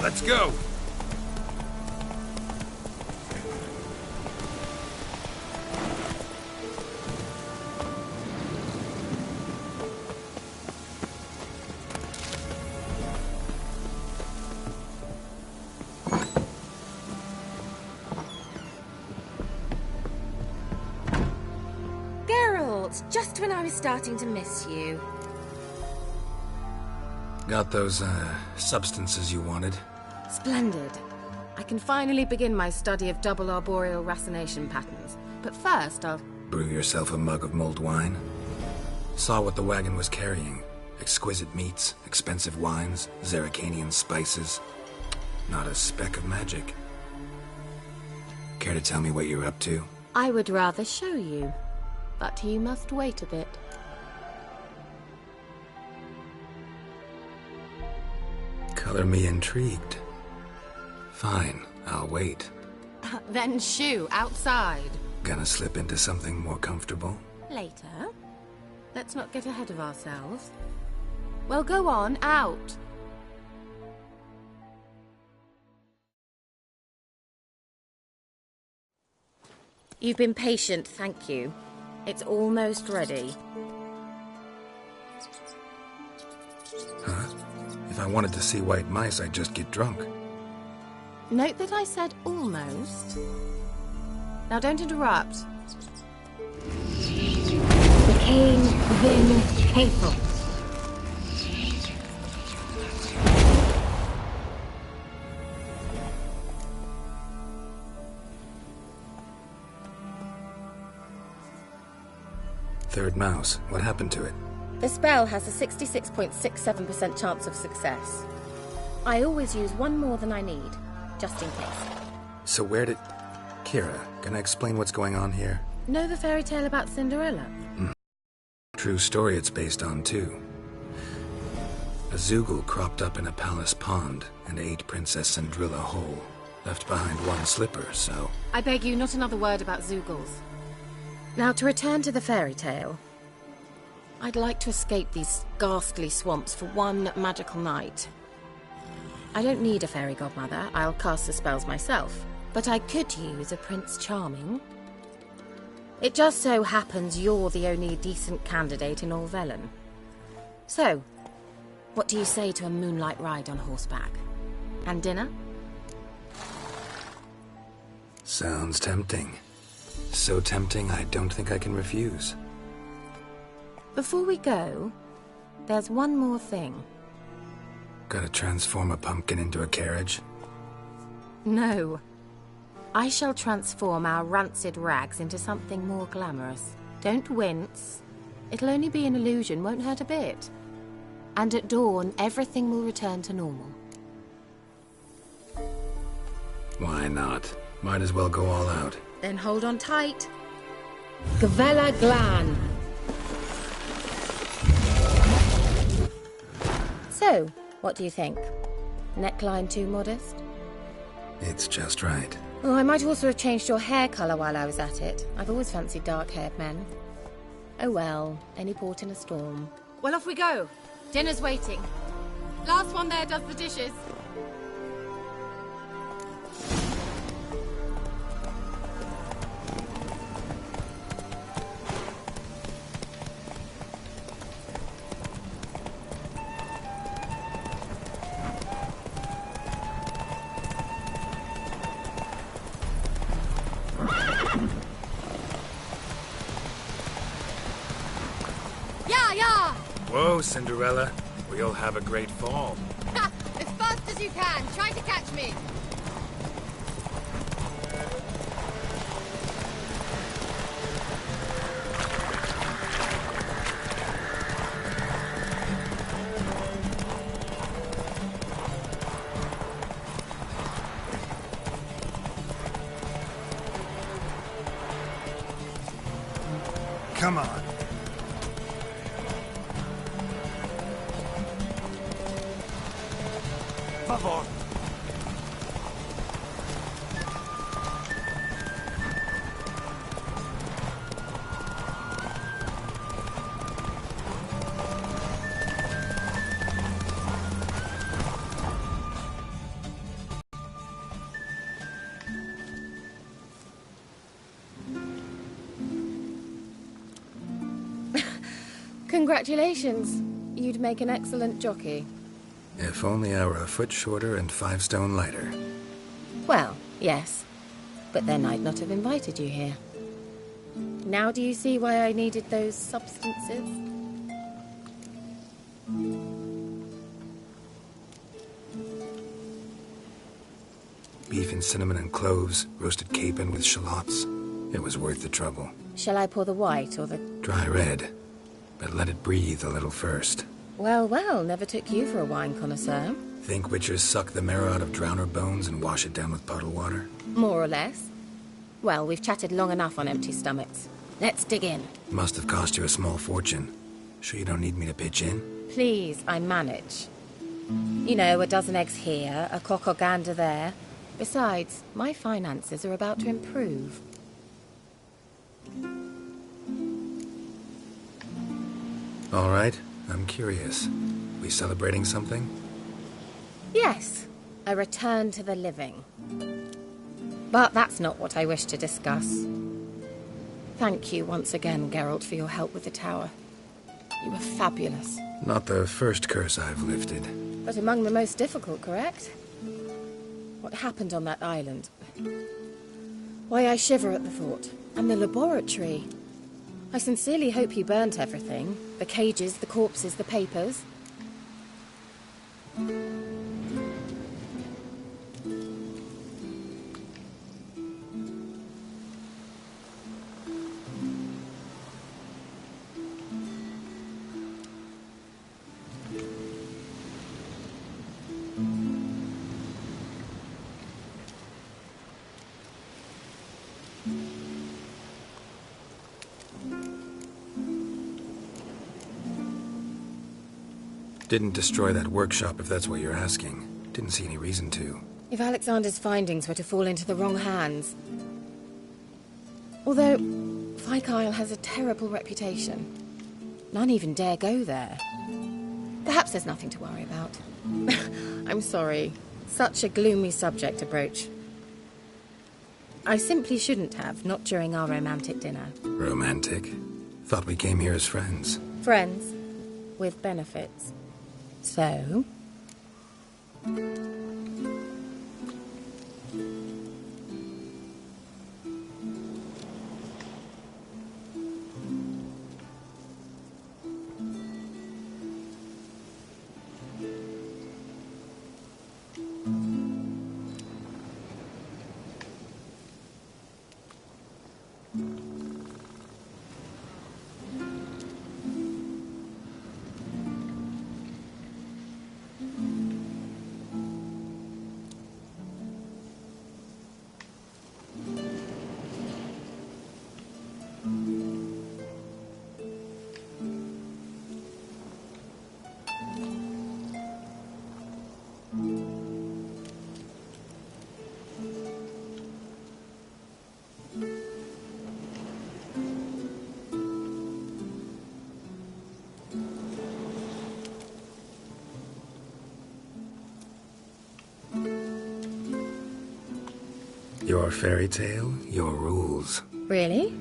Let's go! Just when I was starting to miss you. Got those, substances you wanted? Splendid. I can finally begin my study of double arboreal racination patterns. But first, I'll... Brew yourself a mug of mulled wine? Saw what the wagon was carrying. Exquisite meats, expensive wines, Zerricanian spices. Not a speck of magic. Care to tell me what you're up to? I would rather show you. But you must wait a bit. Color me intrigued. Fine, I'll wait. Then shoo, outside. Gonna slip into something more comfortable? Later. Let's not get ahead of ourselves. Well, go on, out. You've been patient, thank you. It's almost ready. Huh? If I wanted to see white mice, I'd just get drunk. Note that I said almost. Now don't interrupt. The Cane Vin Faithful. Third mouse. What happened to it? The spell has a 66.67% chance of success. I always use one more than I need, just in case. So where did... Kira, can I explain what's going on here? Know the fairy tale about Cinderella? True story it's based on, too. A Zoogle cropped up in a palace pond and ate Princess Cinderella whole. Left behind one slipper, so... I beg you, not another word about Zoogles. Now, to return to the fairy tale. I'd like to escape these ghastly swamps for one magical night. I don't need a fairy godmother, I'll cast the spells myself. But I could use a Prince Charming. It just so happens you're the only decent candidate in all Velen. So, what do you say to a moonlight ride on horseback? And dinner? Sounds tempting. So tempting, I don't think I can refuse. Before we go, there's one more thing. Gotta transform a pumpkin into a carriage? No. I shall transform our rancid rags into something more glamorous. Don't wince. It'll only be an illusion, won't hurt a bit. And at dawn, everything will return to normal. Why not? Might as well go all out. Then hold on tight. Gavella Glan. So, what do you think? Neckline too modest? It's just right. Oh, I might also have changed your hair colour while I was at it. I've always fancied dark-haired men. Oh well, any port in a storm. Well, off we go. Dinner's waiting. Last one there does the dishes. Whoa, Cinderella. We'll have a great fall. Ha! As fast as you can. Try to catch me. Come on. Favor. Congratulations. You'd make an excellent jockey. If only I were a foot shorter and 5 stone lighter. Well, yes. But then I'd not have invited you here. Now do you see why I needed those substances? Beef and cinnamon and cloves, roasted capon with shallots. It was worth the trouble. Shall I pour the white or the... Dry red, but let it breathe a little first. Well, well, never took you for a wine connoisseur. Think witchers suck the marrow out of drowner bones and wash it down with puddle water? More or less. Well, we've chatted long enough on empty stomachs. Let's dig in. Must have cost you a small fortune. Sure you don't need me to pitch in? Please, I manage. You know, a dozen eggs here, a cock or gander there. Besides, my finances are about to improve. All right, I'm curious. We celebrating something? Yes, a return to the living. But that's not what I wish to discuss. Thank you once again, Geralt, for your help with the tower. You were fabulous. Not the first curse I've lifted. But among the most difficult, correct? What happened on that island? Why, I shiver at the thought. And the laboratory. I sincerely hope you burnt everything. The cages, the corpses, the papers. Didn't destroy that workshop, if that's what you're asking. Didn't see any reason to. If Alexander's findings were to fall into the wrong hands... Although, Fyke Isle has a terrible reputation. None even dare go there. Perhaps there's nothing to worry about. I'm sorry. Such a gloomy subject to broach. I simply shouldn't have, not during our romantic dinner. Romantic? Thought we came here as friends. Friends. With benefits. So... Your fairy tale, your rules. Really?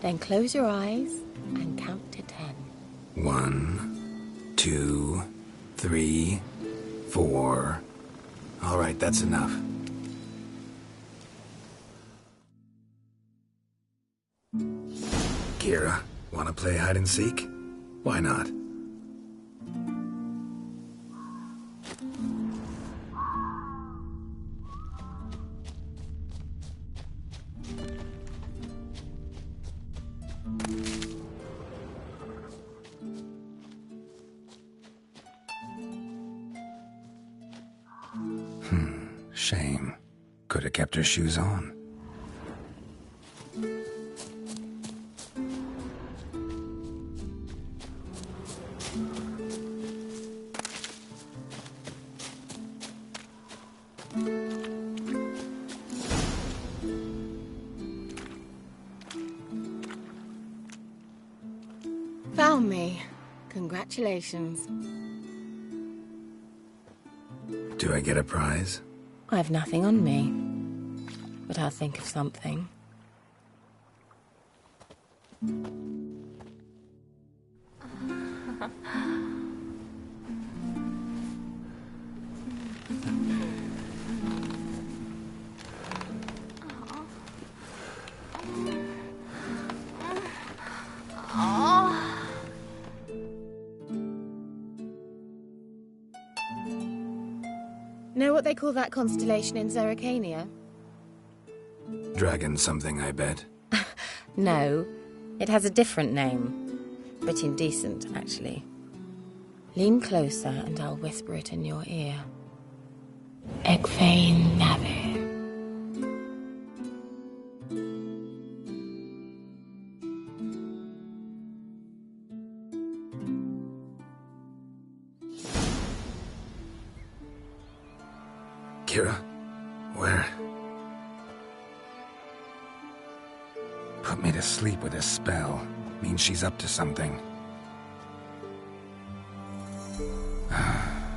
Then close your eyes and count to 10. 1, 2, 3, 4. All right, that's enough. Kira, wanna play hide and seek? Why not? Shame. Could have kept her shoes on. Found me. Congratulations. Do I get a prize? I've nothing on me, but I'll think of something. Know what they call that constellation in Zerrikania? Dragon something, I bet. No, it has a different name. But indecent, actually. Lean closer and I'll whisper it in your ear. Egfain Nave. Kira? Where? Put me to sleep with a spell. Means she's up to something.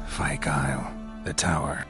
Fyke Isle. The tower.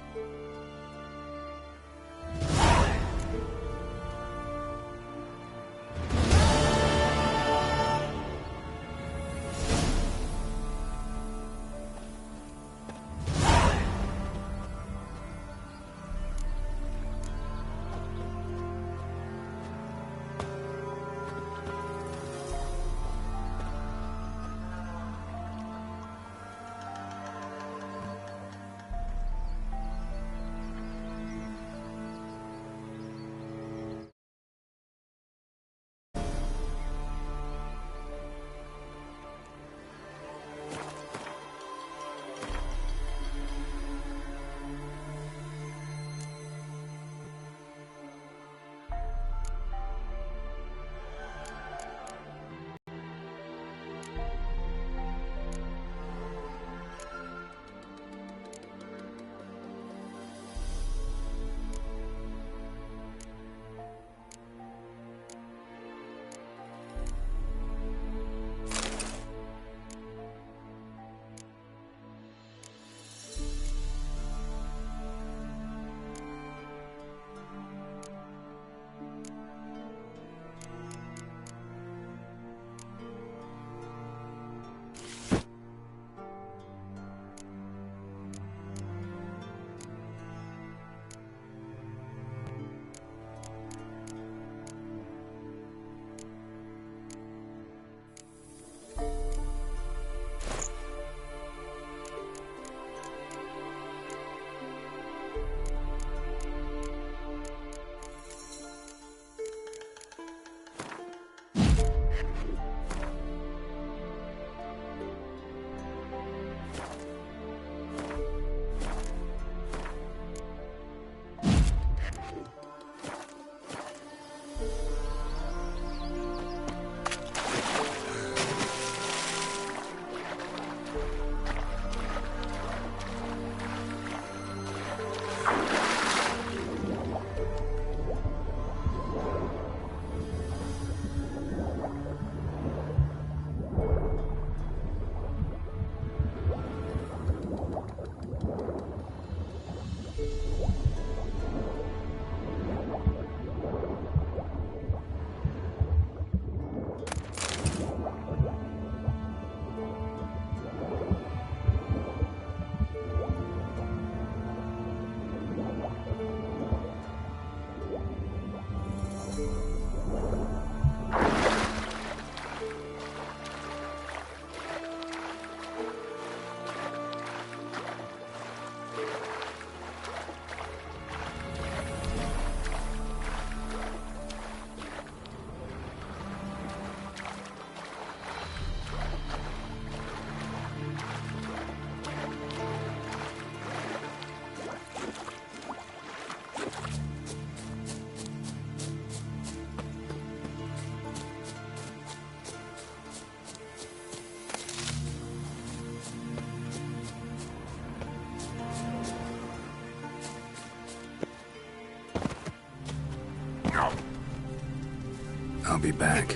I'll be back.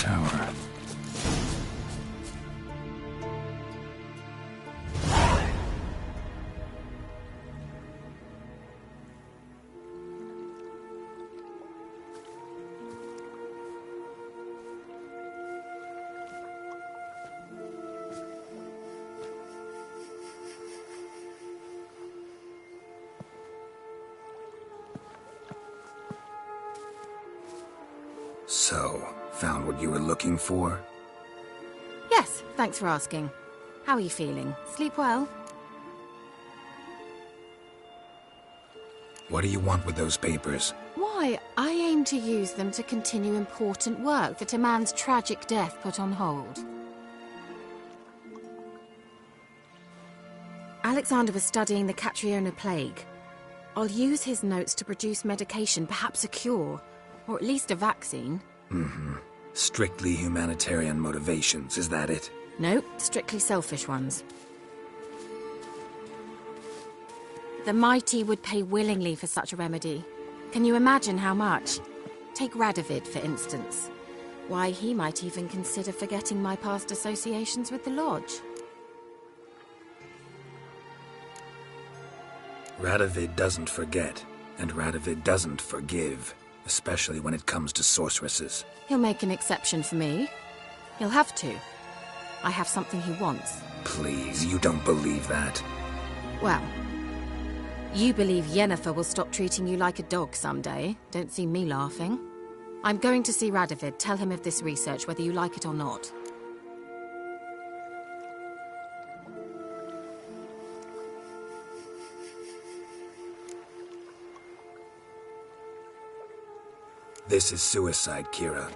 tower. So, found what you were looking for? Yes, thanks for asking. How are you feeling? Sleep well? What do you want with those papers? Why, I aim to use them to continue important work that a man's tragic death put on hold. Alexander was studying the Catriona plague. I'll use his notes to produce medication, perhaps a cure, or at least a vaccine. Mm-hmm. Strictly humanitarian motivations, is that it? No, strictly selfish ones. The mighty would pay willingly for such a remedy. Can you imagine how much? Take Radovid, for instance. Why, he might even consider forgetting my past associations with the Lodge. Radovid doesn't forget, and Radovid doesn't forgive, especially when it comes to sorceresses. He'll make an exception for me. He'll have to. I have something he wants. Please, you don't believe that. Well, you believe Yennefer will stop treating you like a dog someday. Don't see me laughing. I'm going to see Radovid, tell him of this research, whether you like it or not. This is suicide, Kira.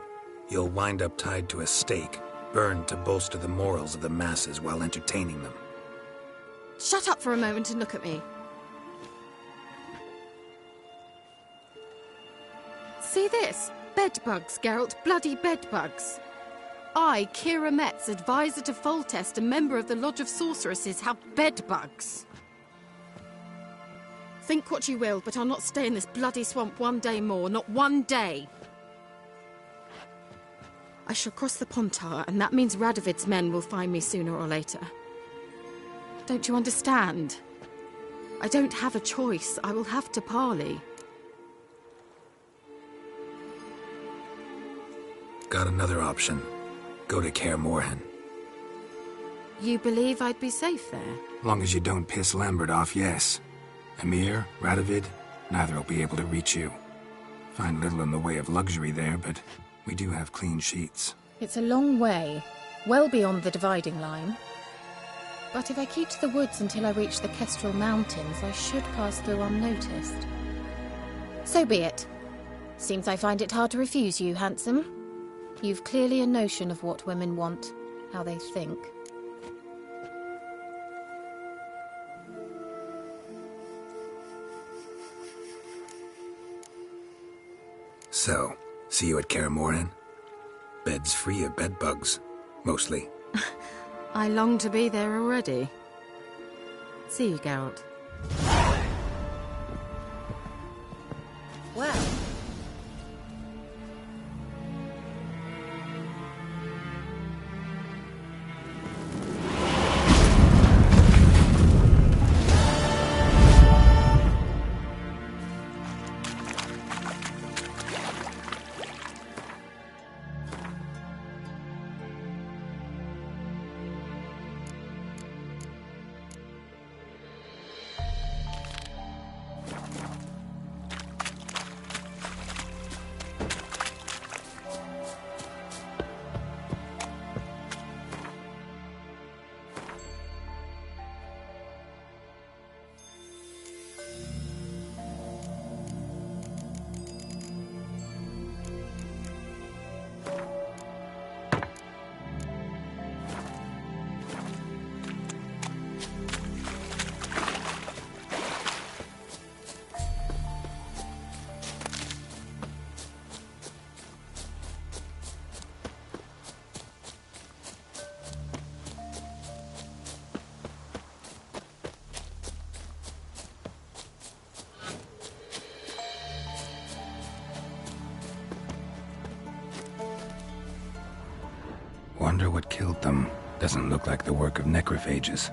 You'll wind up tied to a stake, burned to bolster the morals of the masses while entertaining them. Shut up for a moment and look at me. See this? Bedbugs, Geralt. Bloody bedbugs. I, Kira Metz, advisor to Foltest, a member of the Lodge of Sorceresses, have bedbugs. Think what you will, but I'll not stay in this bloody swamp one day more. Not one day. I shall cross the Pontar, and that means Radovid's men will find me sooner or later. Don't you understand? I don't have a choice. I will have to parley. Got another option. Go to Kaer Morhen. You believe I'd be safe there? Long as you don't piss Lambert off, yes. Emir, Radovid, neither will be able to reach you. Find little in the way of luxury there, but we do have clean sheets. It's a long way, well beyond the dividing line. But if I keep to the woods until I reach the Kestrel Mountains, I should pass through unnoticed. So be it. Seems I find it hard to refuse you, handsome. You've clearly a notion of what women want, how they think. So, see you at Kaer Morhen? Beds free of bedbugs, mostly. I long to be there already. See you, Geralt. Well. Wonder what killed them. Doesn't look like the work of necrophages.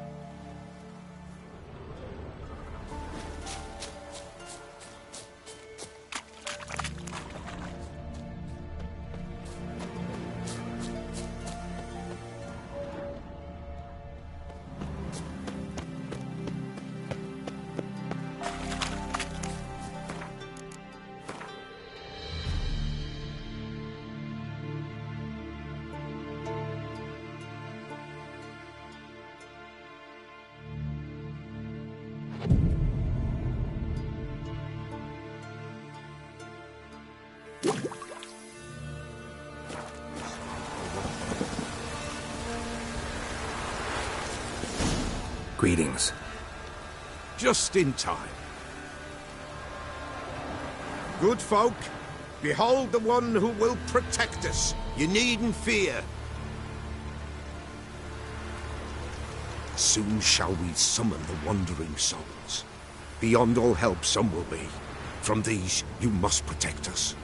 Greetings. Just in time. Good folk, behold the one who will protect us. You needn't fear. Soon shall we summon the wandering souls. Beyond all help some will be. From these you must protect us.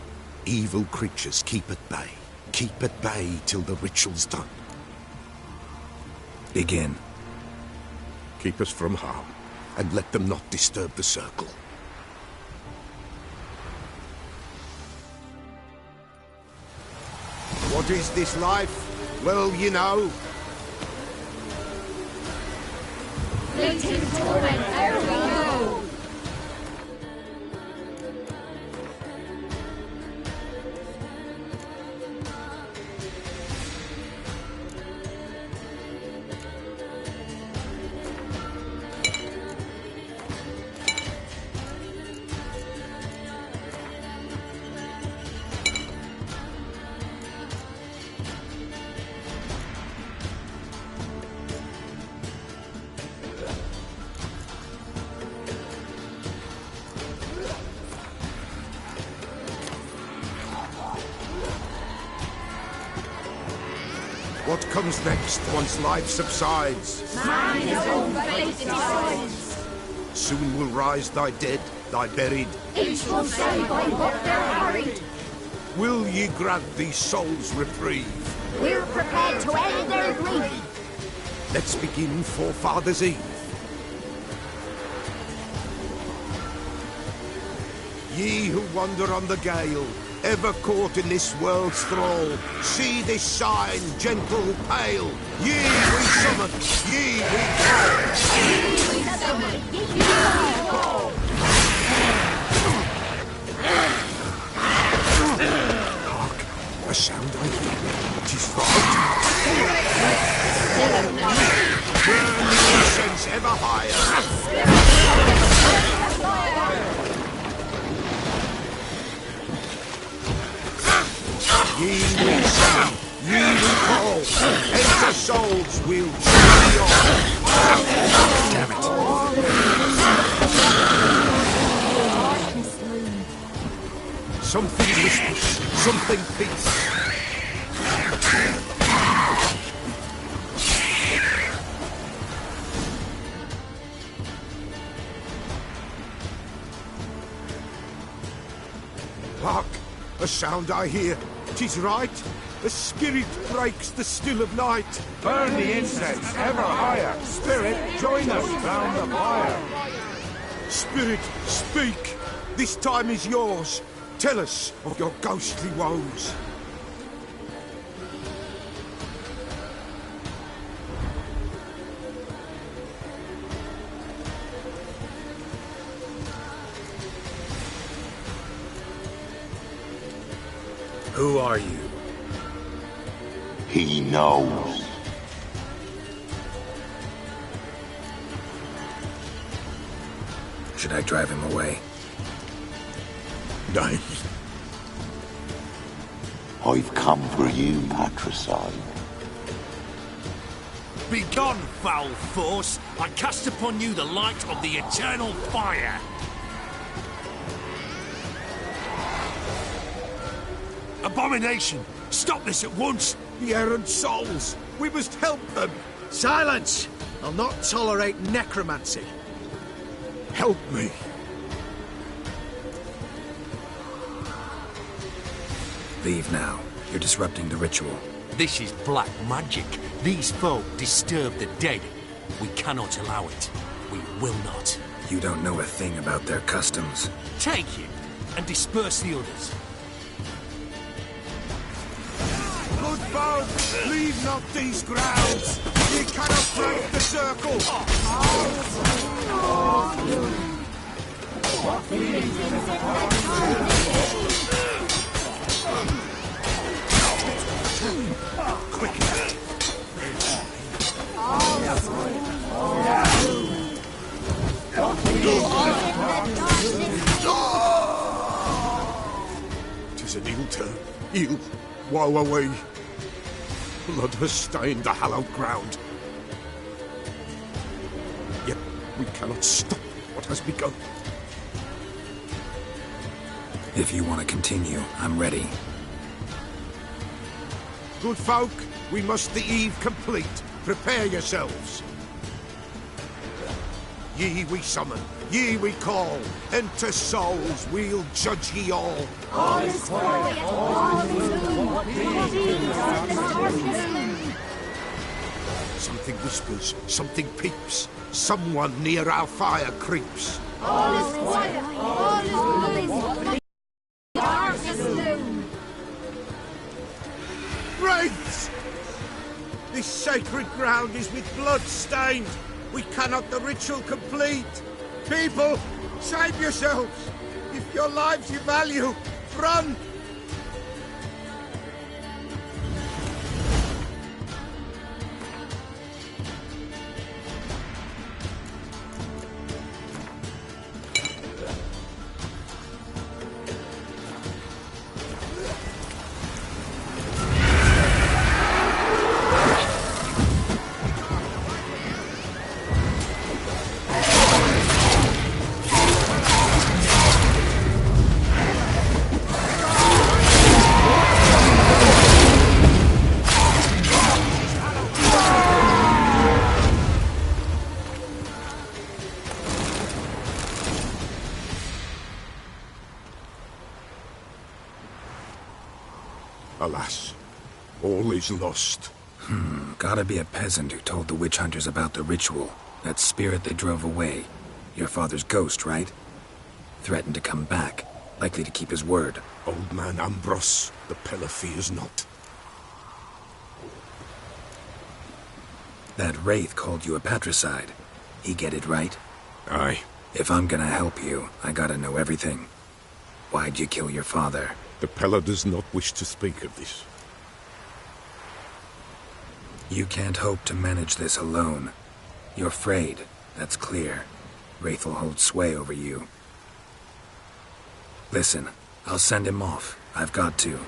Evil creatures keep at bay. Keep at bay till the ritual's done. Begin. Keep us from harm, and let them not disturb the circle. What is this life? Well, you know. Blatant torment, there we go! What comes next once life subsides? Man his own fate decides. Soon will rise thy dead, thy buried. Each will say by what they're harried. Will ye grant these souls reprieve? We're prepared to end their grief. Let's begin Forefathers' Eve. Ye who wander on the gale, ever caught in this world's thrall, see this sign, gentle, pale. Ye we summon, ye we call. Hark, a sound I hear. 'Tis right. Burn the incense ever higher. Ye we summon, ye we call, enter souls, we'll journey on. Damn it. Something whispers, something beats. Hark, a sound I hear. 'Tis right. A spirit breaks the still of night. Burn the incense ever higher. Spirit, join us round the fire. Spirit, speak. This time is yours. Tell us of your ghostly woes. Who are you? He knows. Should I drive him away? Nay. I've come for you, patricide. Begone, foul force! I cast upon you the light of the eternal fire! Abomination! Stop this at once! The errant souls. We must help them. Silence! I'll not tolerate necromancy. Help me. Leave now. You're disrupting the ritual. This is black magic. These folk disturb the dead. We cannot allow it. We will not. You don't know a thing about their customs. Take him and disperse the others. Good folk, leave not these grounds. Ye cannot break the circle. Tis an ill turn. Ill. Woe away. Blood has stained the hallowed ground. Yet we cannot stop what has begun. If you want to continue, I'm ready. Good folk, we must the eve complete. Prepare yourselves. Ye we summon, ye we call, and to souls we'll judge ye all. All is quiet, all is Something whispers, something peeps, someone near our fire creeps. all is quiet, all is darkness loom. Wraiths! This sacred ground is with blood stained. We cannot the ritual complete. People, save yourselves. If your lives you value, run! Alas, all is lost. Gotta be a peasant who told the witch hunters about the ritual. That spirit they drove away. Your father's ghost, right? Threatened to come back. Likely to keep his word. Old man Ambrose, the pillar fears not. That wraith called you a patricide. He get it right? Aye. If I'm gonna help you, I gotta know everything. Why'd you kill your father? The Pella does not wish to speak of this. You can't hope to manage this alone. You're afraid, that's clear. Wraith will hold sway over you. Listen, I'll send him off. I've got to.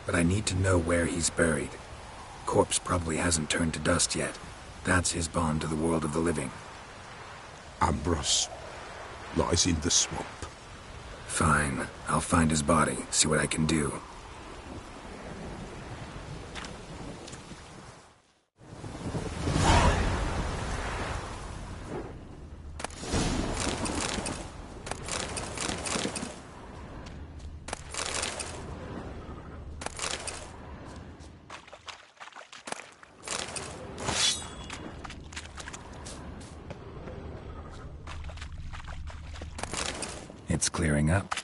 But I need to know where he's buried. Corpse probably hasn't turned to dust yet. That's his bond to the world of the living. Ambrose lies in the swamp. Fine. I'll find his body, see what I can do. It's clearing up.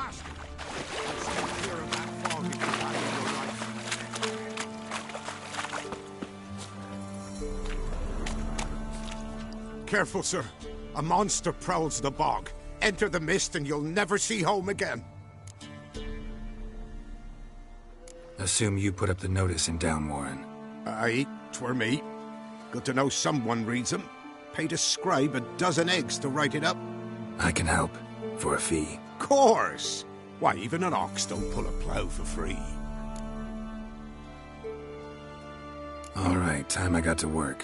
bastard! Stay clear of that fog if you value your life. Careful, sir. A monster prowls the bog. Enter the mist and you'll never see home again. Assume you put up the notice in Downwarren. Aye, 'twere me. Good to know someone reads them. Paid a scribe a dozen eggs to write it up. I can help, for a fee. Course! Why, even an ox don't pull a plough for free. All right, time I got to work.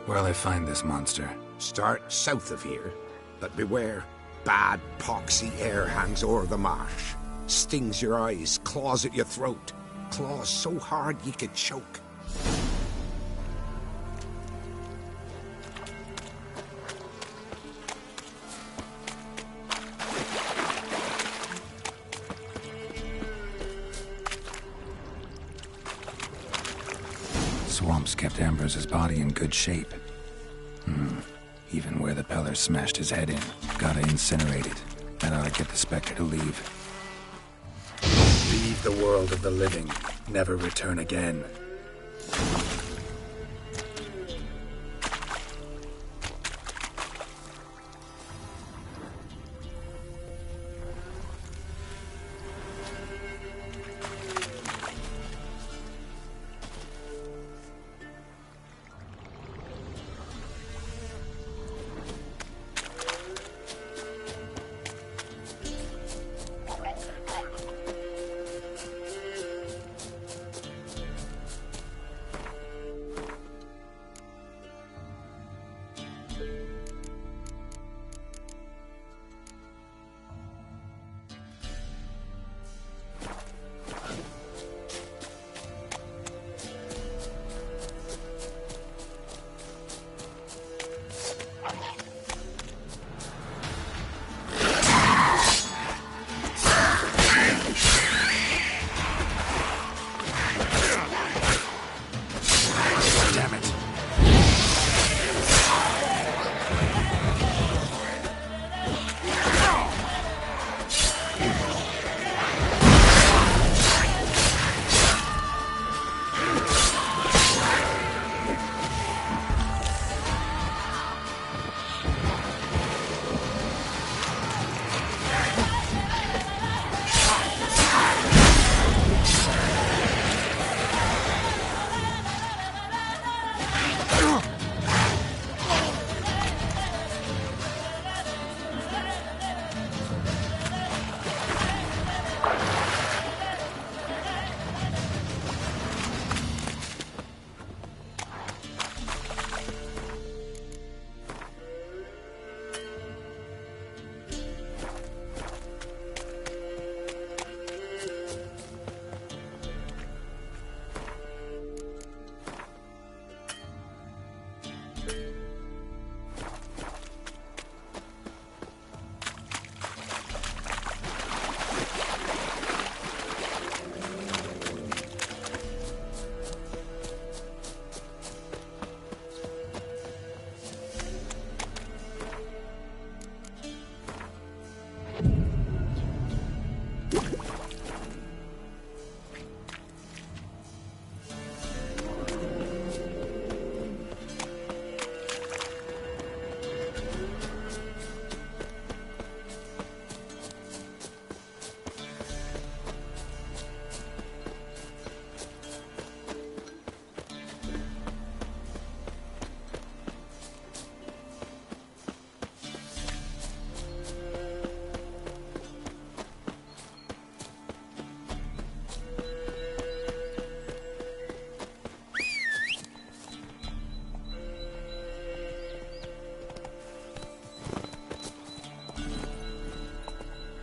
Where'll I find this monster? Start south of here, but beware. Bad, poxy air hangs o'er the marsh. Stings your eyes, claws at your throat. Claws so hard you could choke. Swamps kept Ambrose's body in good shape. Even where the Peller smashed his head in. Gotta incinerate it. That ought to get the Spectre to leave. Leave the world of the living. Never return again.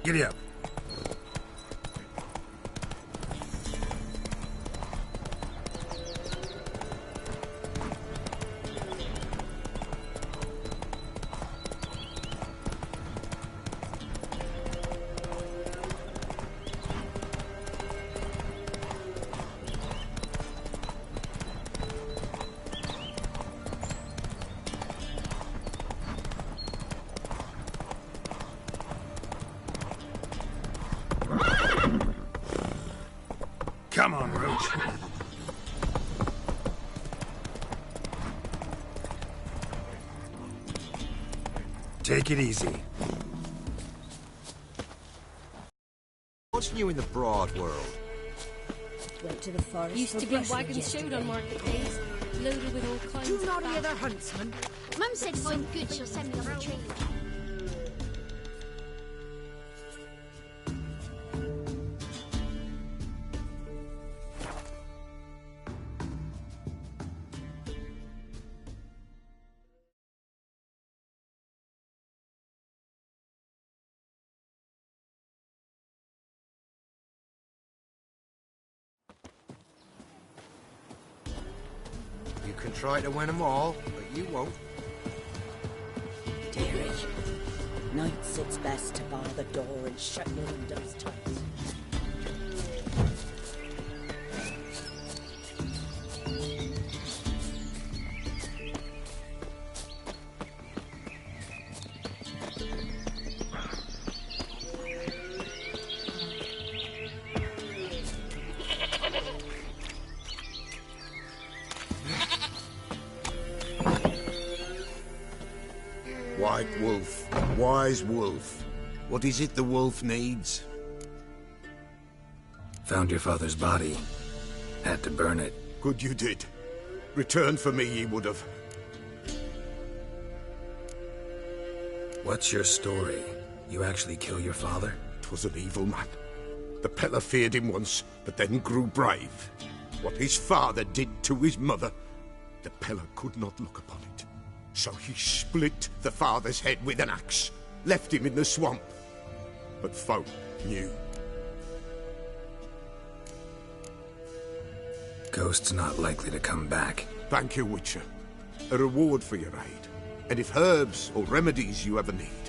Giddy up. Come on, Roach. Take it easy. What's new in the broad world? Went to the forest. Used for to be brushwood wagons showed yesterday. on market days, loaded with all kinds Do of not hear the bad- huntsman. Mum said if I'm good, she'll send me on a training camp. You can try to win them all, but you won't. Dearie, night sits best to bar the door and shut your windows tight. White wolf, wise wolf. What is it the wolf needs? Found your father's body. Had to burn it. Good you did. Return for me ye would have. What's your story? You actually kill your father? 'Twas an evil man. The Peller feared him once, but then grew brave. What his father did to his mother, the Peller could not look upon it. So he split the father's head with an axe, left him in the swamp. But folk knew. Ghost's not likely to come back. Thank you, Witcher. A reward for your aid. And if herbs or remedies you ever need,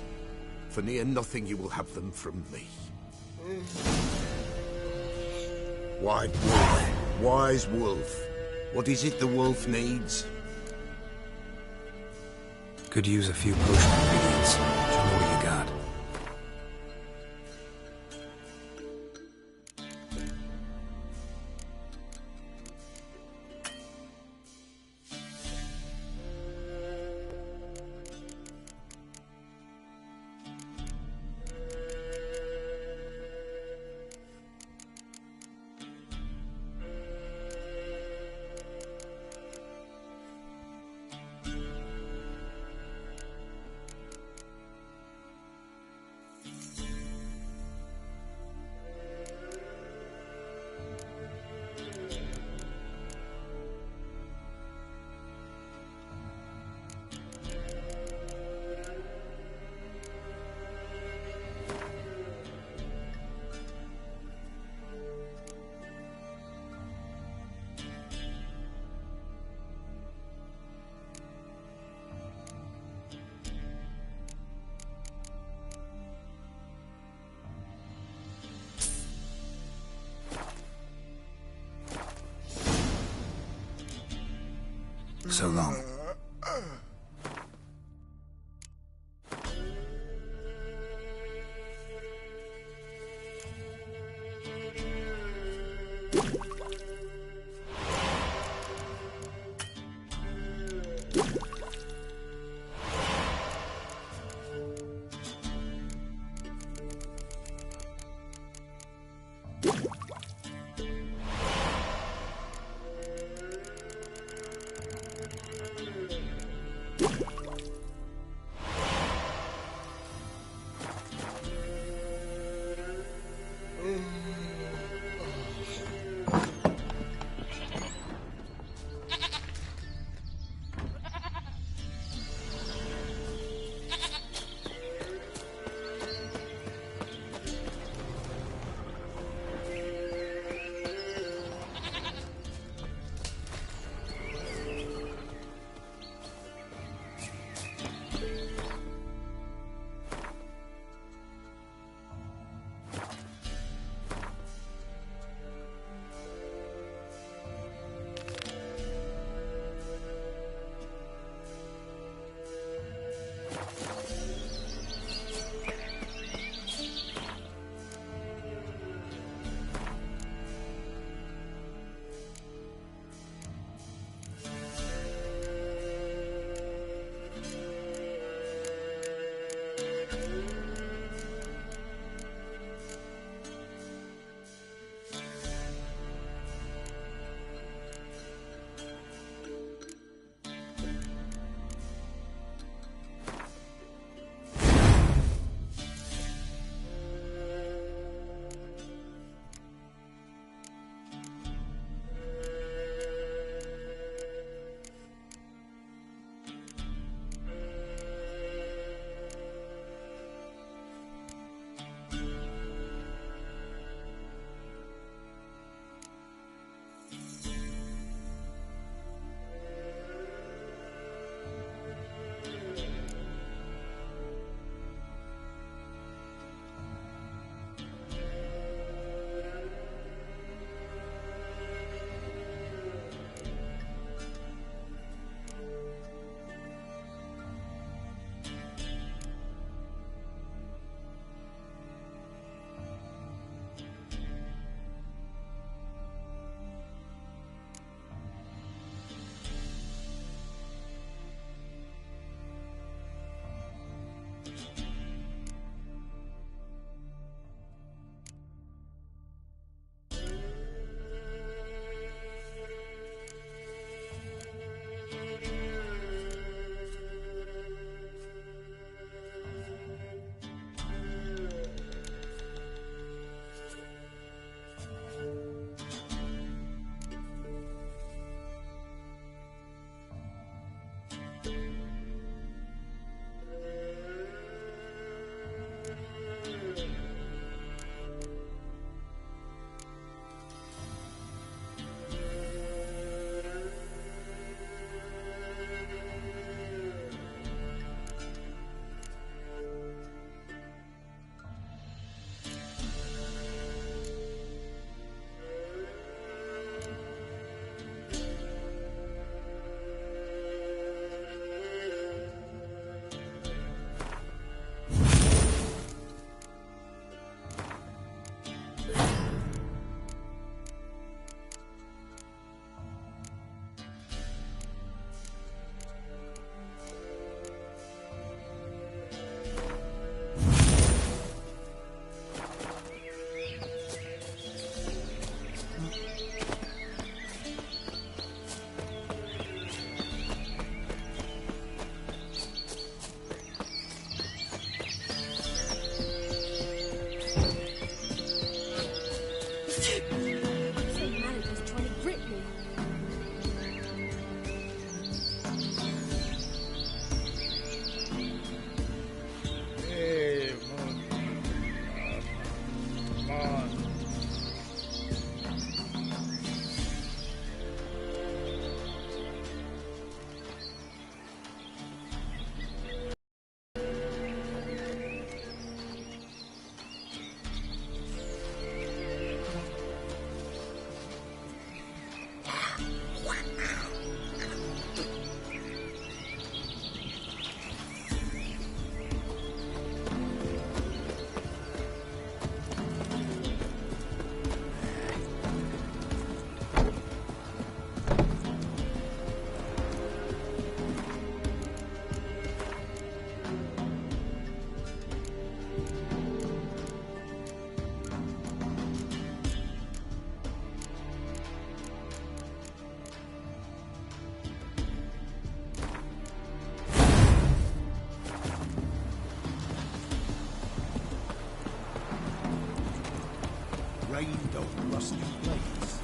for near nothing you will have them from me. White wolf, wise wolf. What is it the wolf needs? Could use a few potion ingredients. Show me what you got. So long. grind out rusty blades.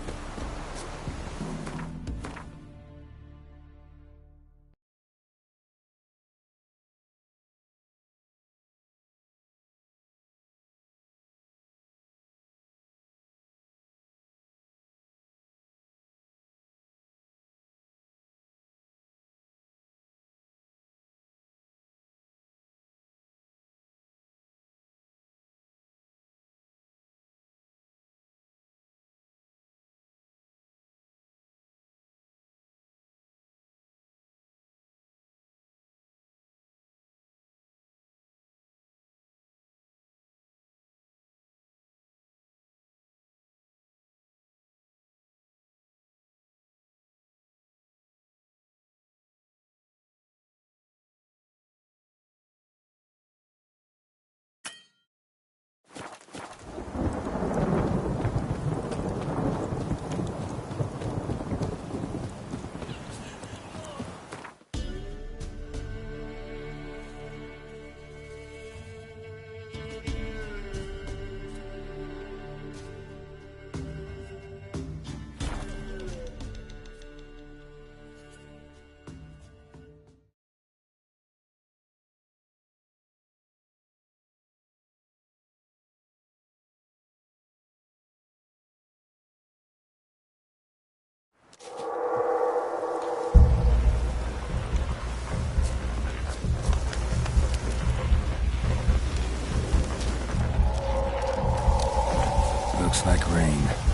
Looks like rain.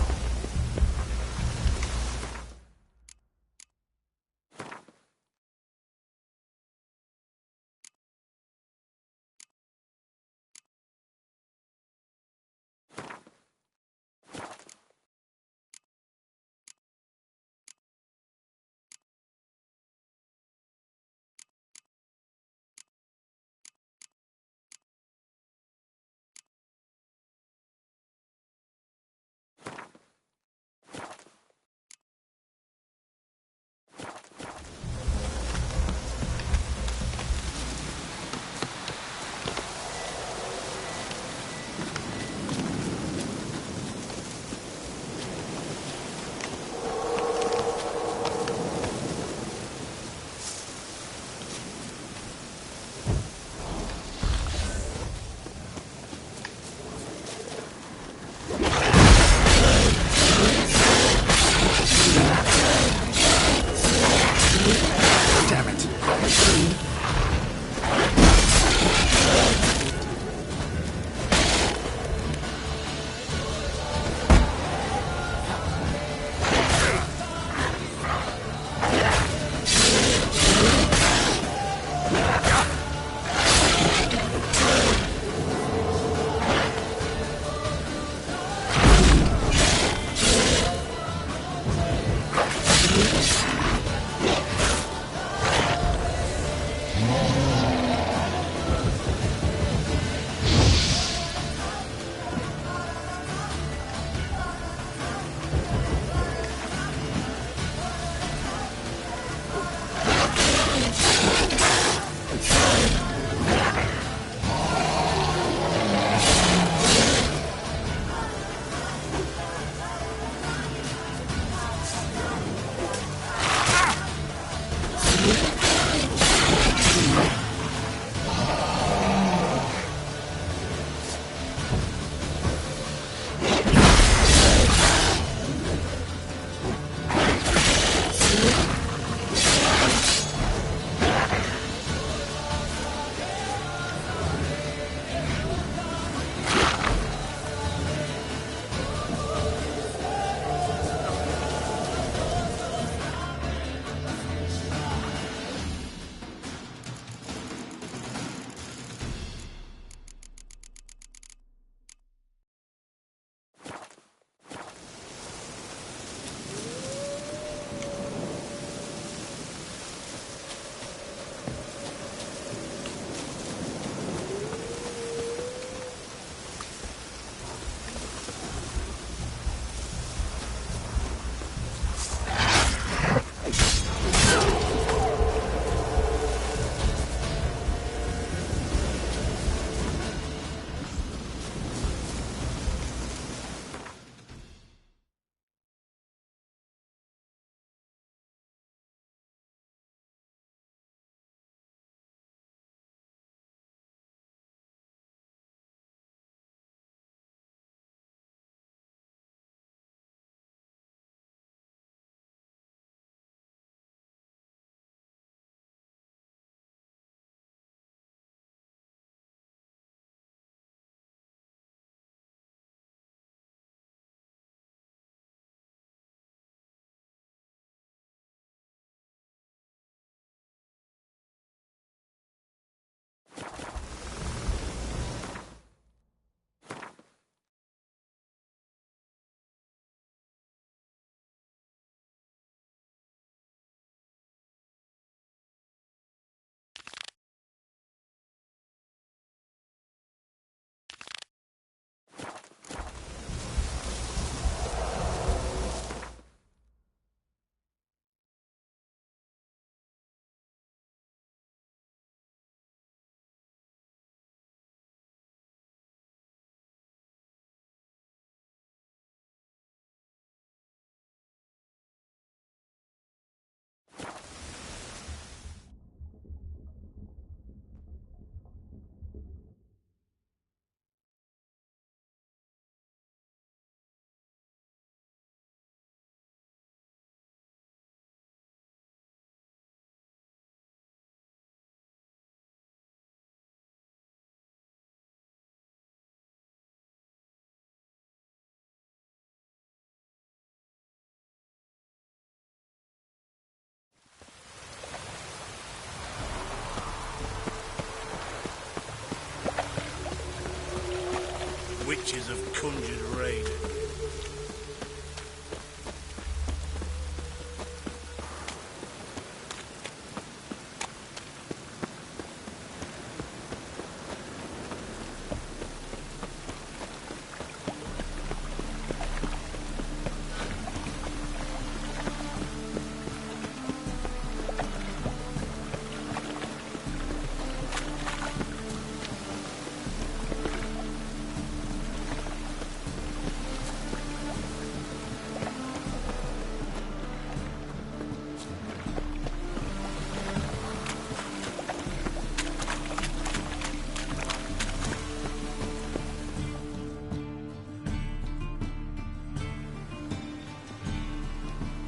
creatures have conjured rain.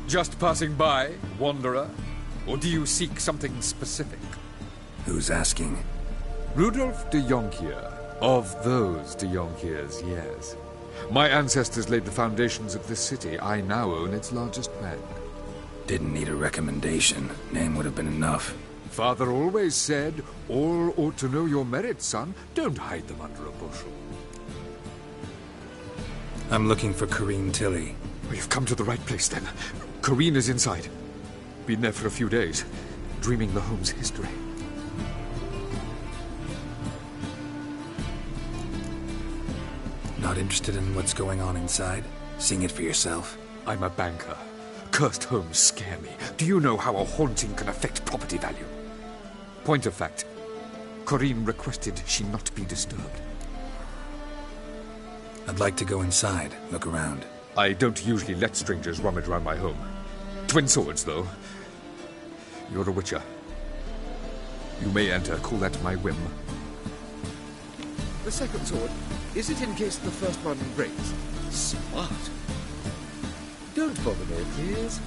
Just passing by, wanderer? Or do you seek something specific? Who's asking? Rudolf de Jonkier. Of those de Jonkiers, yes. My ancestors laid the foundations of this city. I now own its largest bank. Didn't need a recommendation. Name would have been enough. Father always said, all ought to know your merits, son. Don't hide them under a bushel. I'm looking for Corrine Tilly. You've come to the right place, then. Corrine is inside. Been there for a few days, dreaming the home's history. Not interested in what's going on inside? Seeing it for yourself? I'm a banker. Cursed homes scare me. Do you know how a haunting can affect property value? Point of fact, Corrine requested she not be disturbed. I'd like to go inside, look around. I don't usually let strangers rummage around my home. Twin swords, though. You're a witcher. You may enter, call that my whim. The second sword, is it in case the first one breaks? Smart. Don't bother me, please.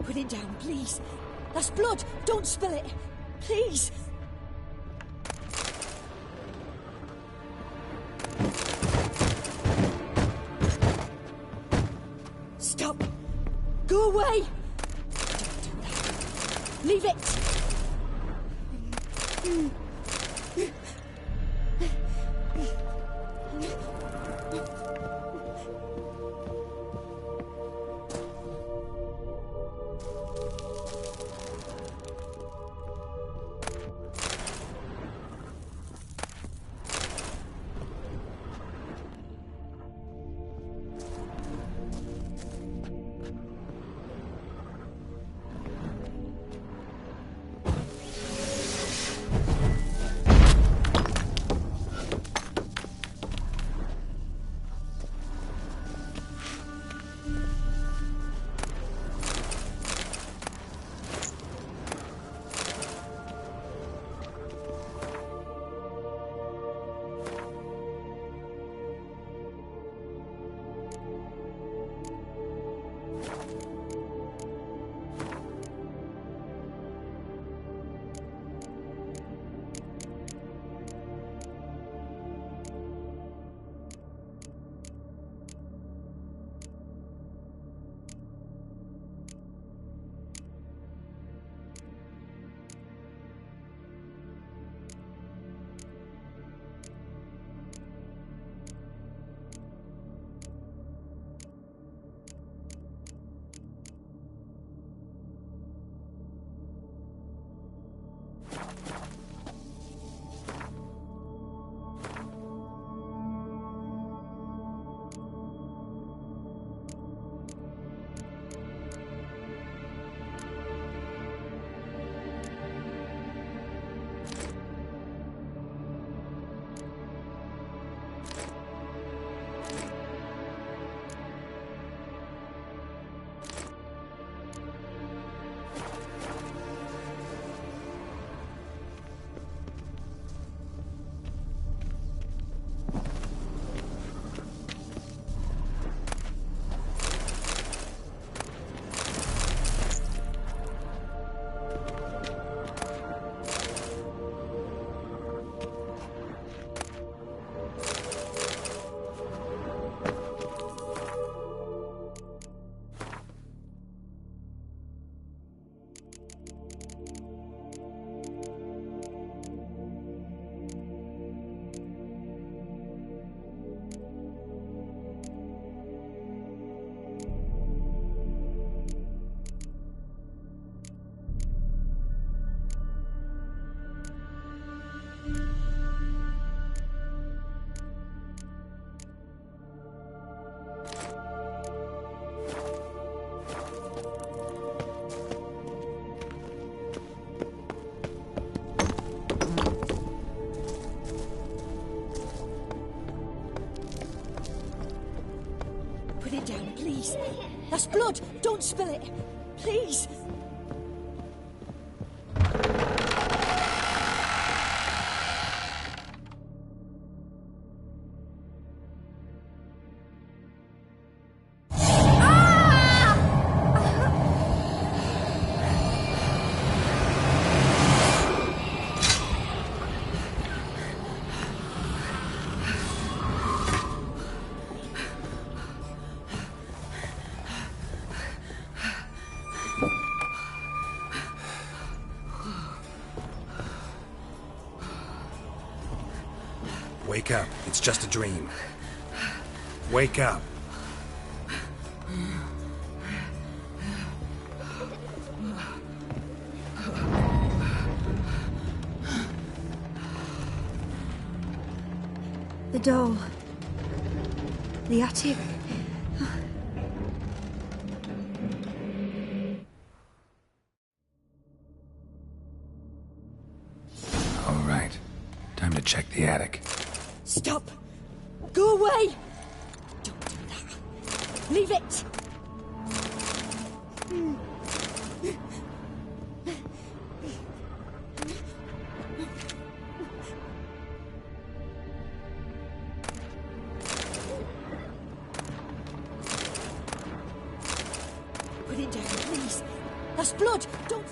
Put it down, please. That's blood. Don't spill it. Please. Stop. Go away. Don't do that. Leave it. spill it. Please. Wake up. It's just a dream. Wake up. The doll. The attic. All right. Time to check the attic. Stop! Go away! Don't do that. Leave it! Put it down, please. That's blood! Don't...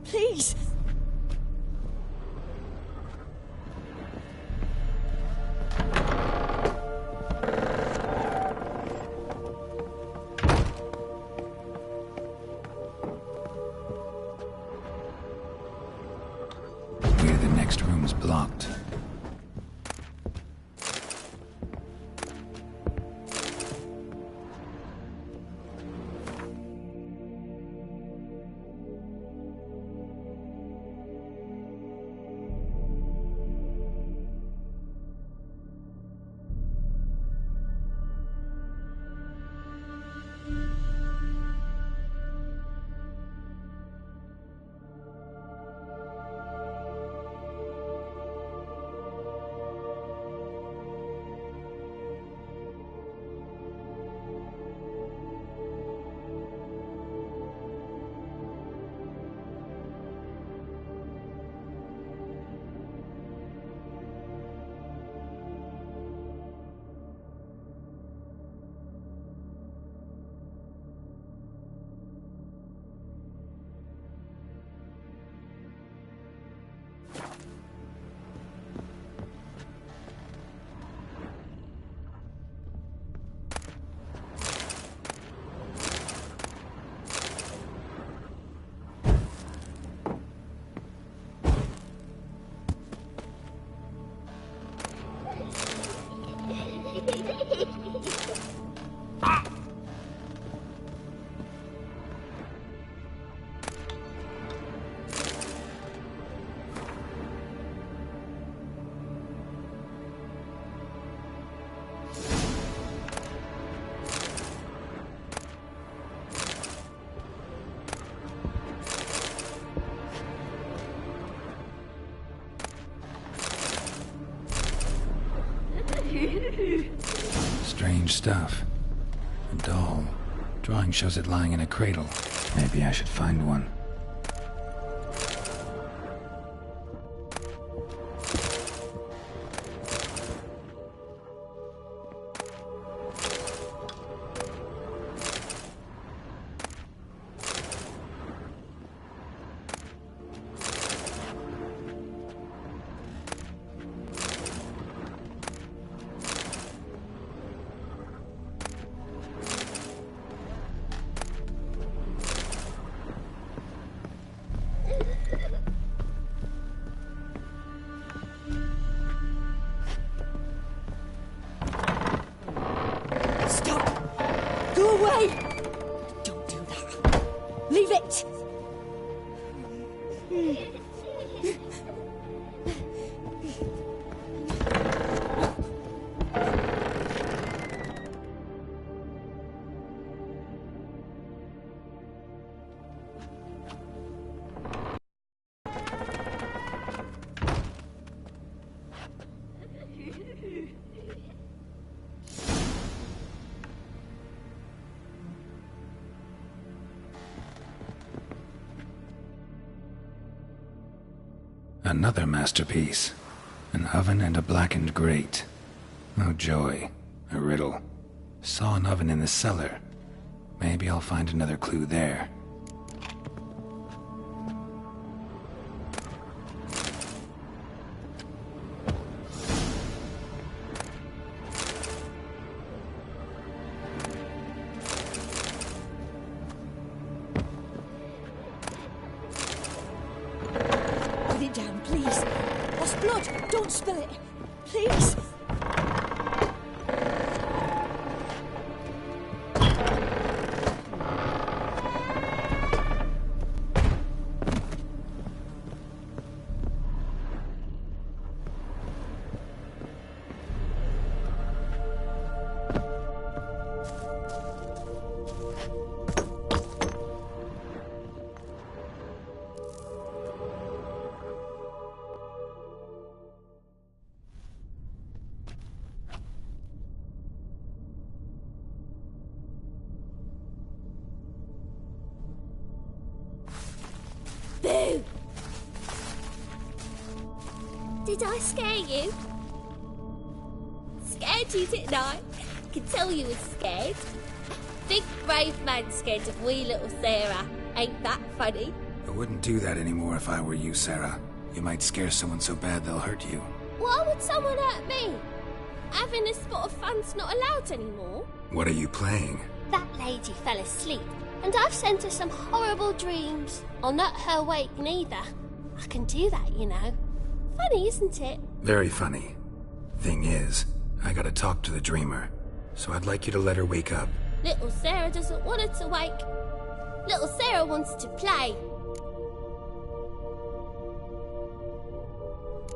Please! Weird, the next room's blocked. Strange stuff. A doll. Drawing shows it lying in a cradle. Maybe I should find one. Another masterpiece. An oven and a blackened grate. Oh joy. A riddle. Saw an oven in the cellar. Maybe I'll find another clue there. Put it down, please. That's blood. Don't spill it. Please. Boo! Did I scare you? Scared you, didn't I? I can tell you was scared. Big brave man scared of wee little Sarah. Ain't that funny? I wouldn't do that anymore if I were you, Sarah. You might scare someone so bad they'll hurt you. Why would someone hurt me? Having a spot of fun's not allowed anymore. What are you playing? That lady fell asleep, and I've sent her some horrible dreams. I'll not her wake neither. I can do that, you know. Funny, isn't it? Very funny. Thing is, I gotta talk to the dreamer, so I'd like you to let her wake up. Little Sarah doesn't want her to wake. Little Sarah wants to play.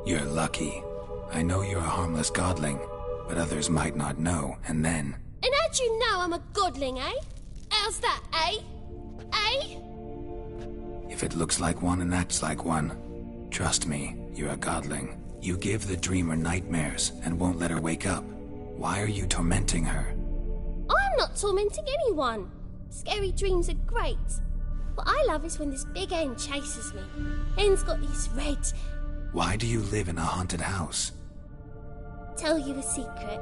You're lucky. I know you're a harmless godling, but others might not know, and then... And how'd you know I'm a godling, eh? How's that, eh? Eh? If it looks like one and acts like one, trust me, you're a godling. You give the dreamer nightmares and won't let her wake up. Why are you tormenting her? I'm not tormenting anyone. Scary dreams are great. What I love is when this big hen chases me. Hen's got these red... Why do you live in a haunted house? Tell you a secret.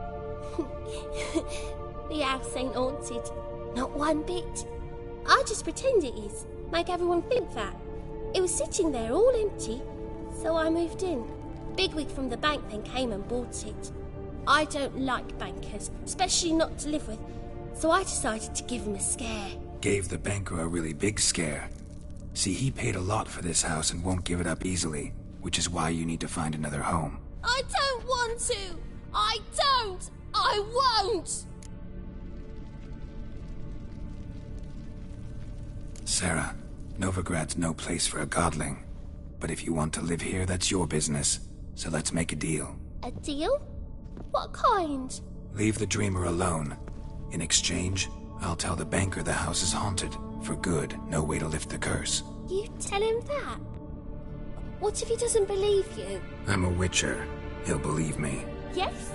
The house ain't haunted. Not one bit. I just pretend it is. Make everyone think that. It was sitting there all empty, so I moved in. Bigwig from the bank then came and bought it. I don't like bankers, especially not to live with, so I decided to give him a scare. Gave the banker a really big scare. See, he paid a lot for this house and won't give it up easily, which is why you need to find another home. I don't want to! I don't! I won't! Sarah, Novigrad's no place for a godling. But if you want to live here, that's your business. So let's make a deal. A deal? What kind? Leave the dreamer alone. In exchange, I'll tell the banker the house is haunted. For good, no way to lift the curse. You tell him that? What if he doesn't believe you? I'm a witcher. He'll believe me. Yes?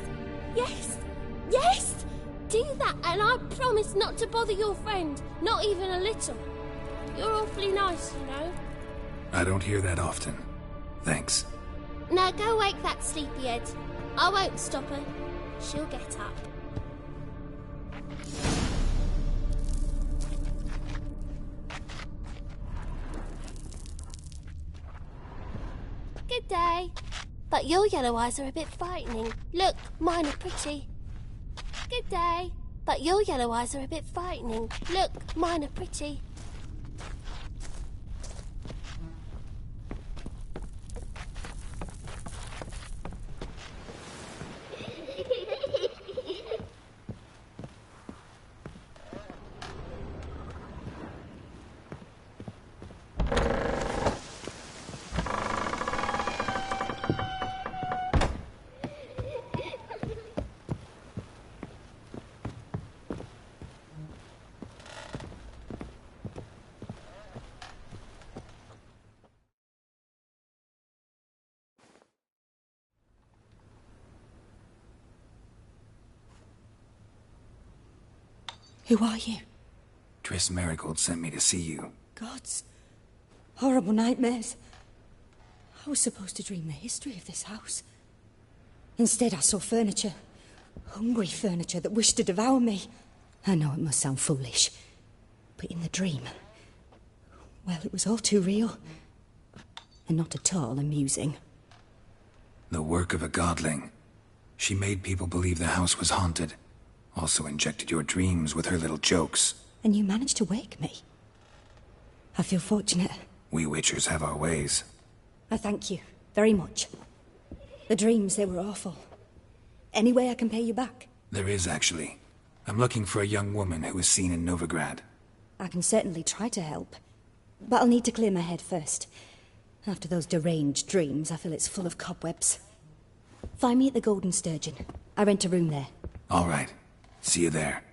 Yes? Yes! Do that, and I promise not to bother your friend. Not even a little. You're awfully nice, you know. I don't hear that often. Thanks. Now go wake that sleepyhead. I won't stop her. She'll get up. Good day. But your yellow eyes are a bit frightening. Look, mine are pretty. Good day. But your yellow eyes are a bit frightening. Look, mine are pretty. Who are you? Triss Marigold sent me to see you. Gods. Horrible nightmares. I was supposed to dream the history of this house. Instead, I saw furniture. Hungry furniture that wished to devour me. I know it must sound foolish, but in the dream, well, it was all too real. And not at all amusing. The work of a godling. She made people believe the house was haunted. Also injected your dreams with her little jokes. And you managed to wake me. I feel fortunate. We Witchers have our ways. I thank you very much. The dreams, they were awful. Any way I can pay you back? There is, actually. I'm looking for a young woman who was seen in Novigrad. I can certainly try to help. But I'll need to clear my head first. After those deranged dreams, I feel it's full of cobwebs. Find me at the Golden Sturgeon. I rent a room there. All right. See you there.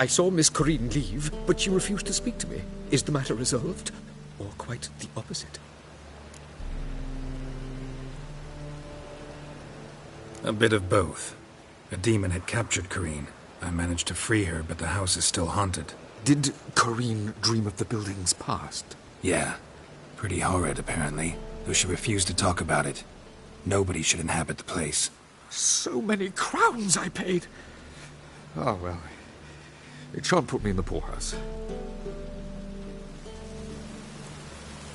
I saw Miss Corinne leave, but she refused to speak to me. Is the matter resolved? Or quite the opposite? A bit of both. A demon had captured Corinne. I managed to free her, but the house is still haunted. Did Corinne dream of the building's past? Yeah. Pretty horrid, apparently, though she refused to talk about it. Nobody should inhabit the place. So many crowns I paid! Oh, well. It shan't put me in the poorhouse.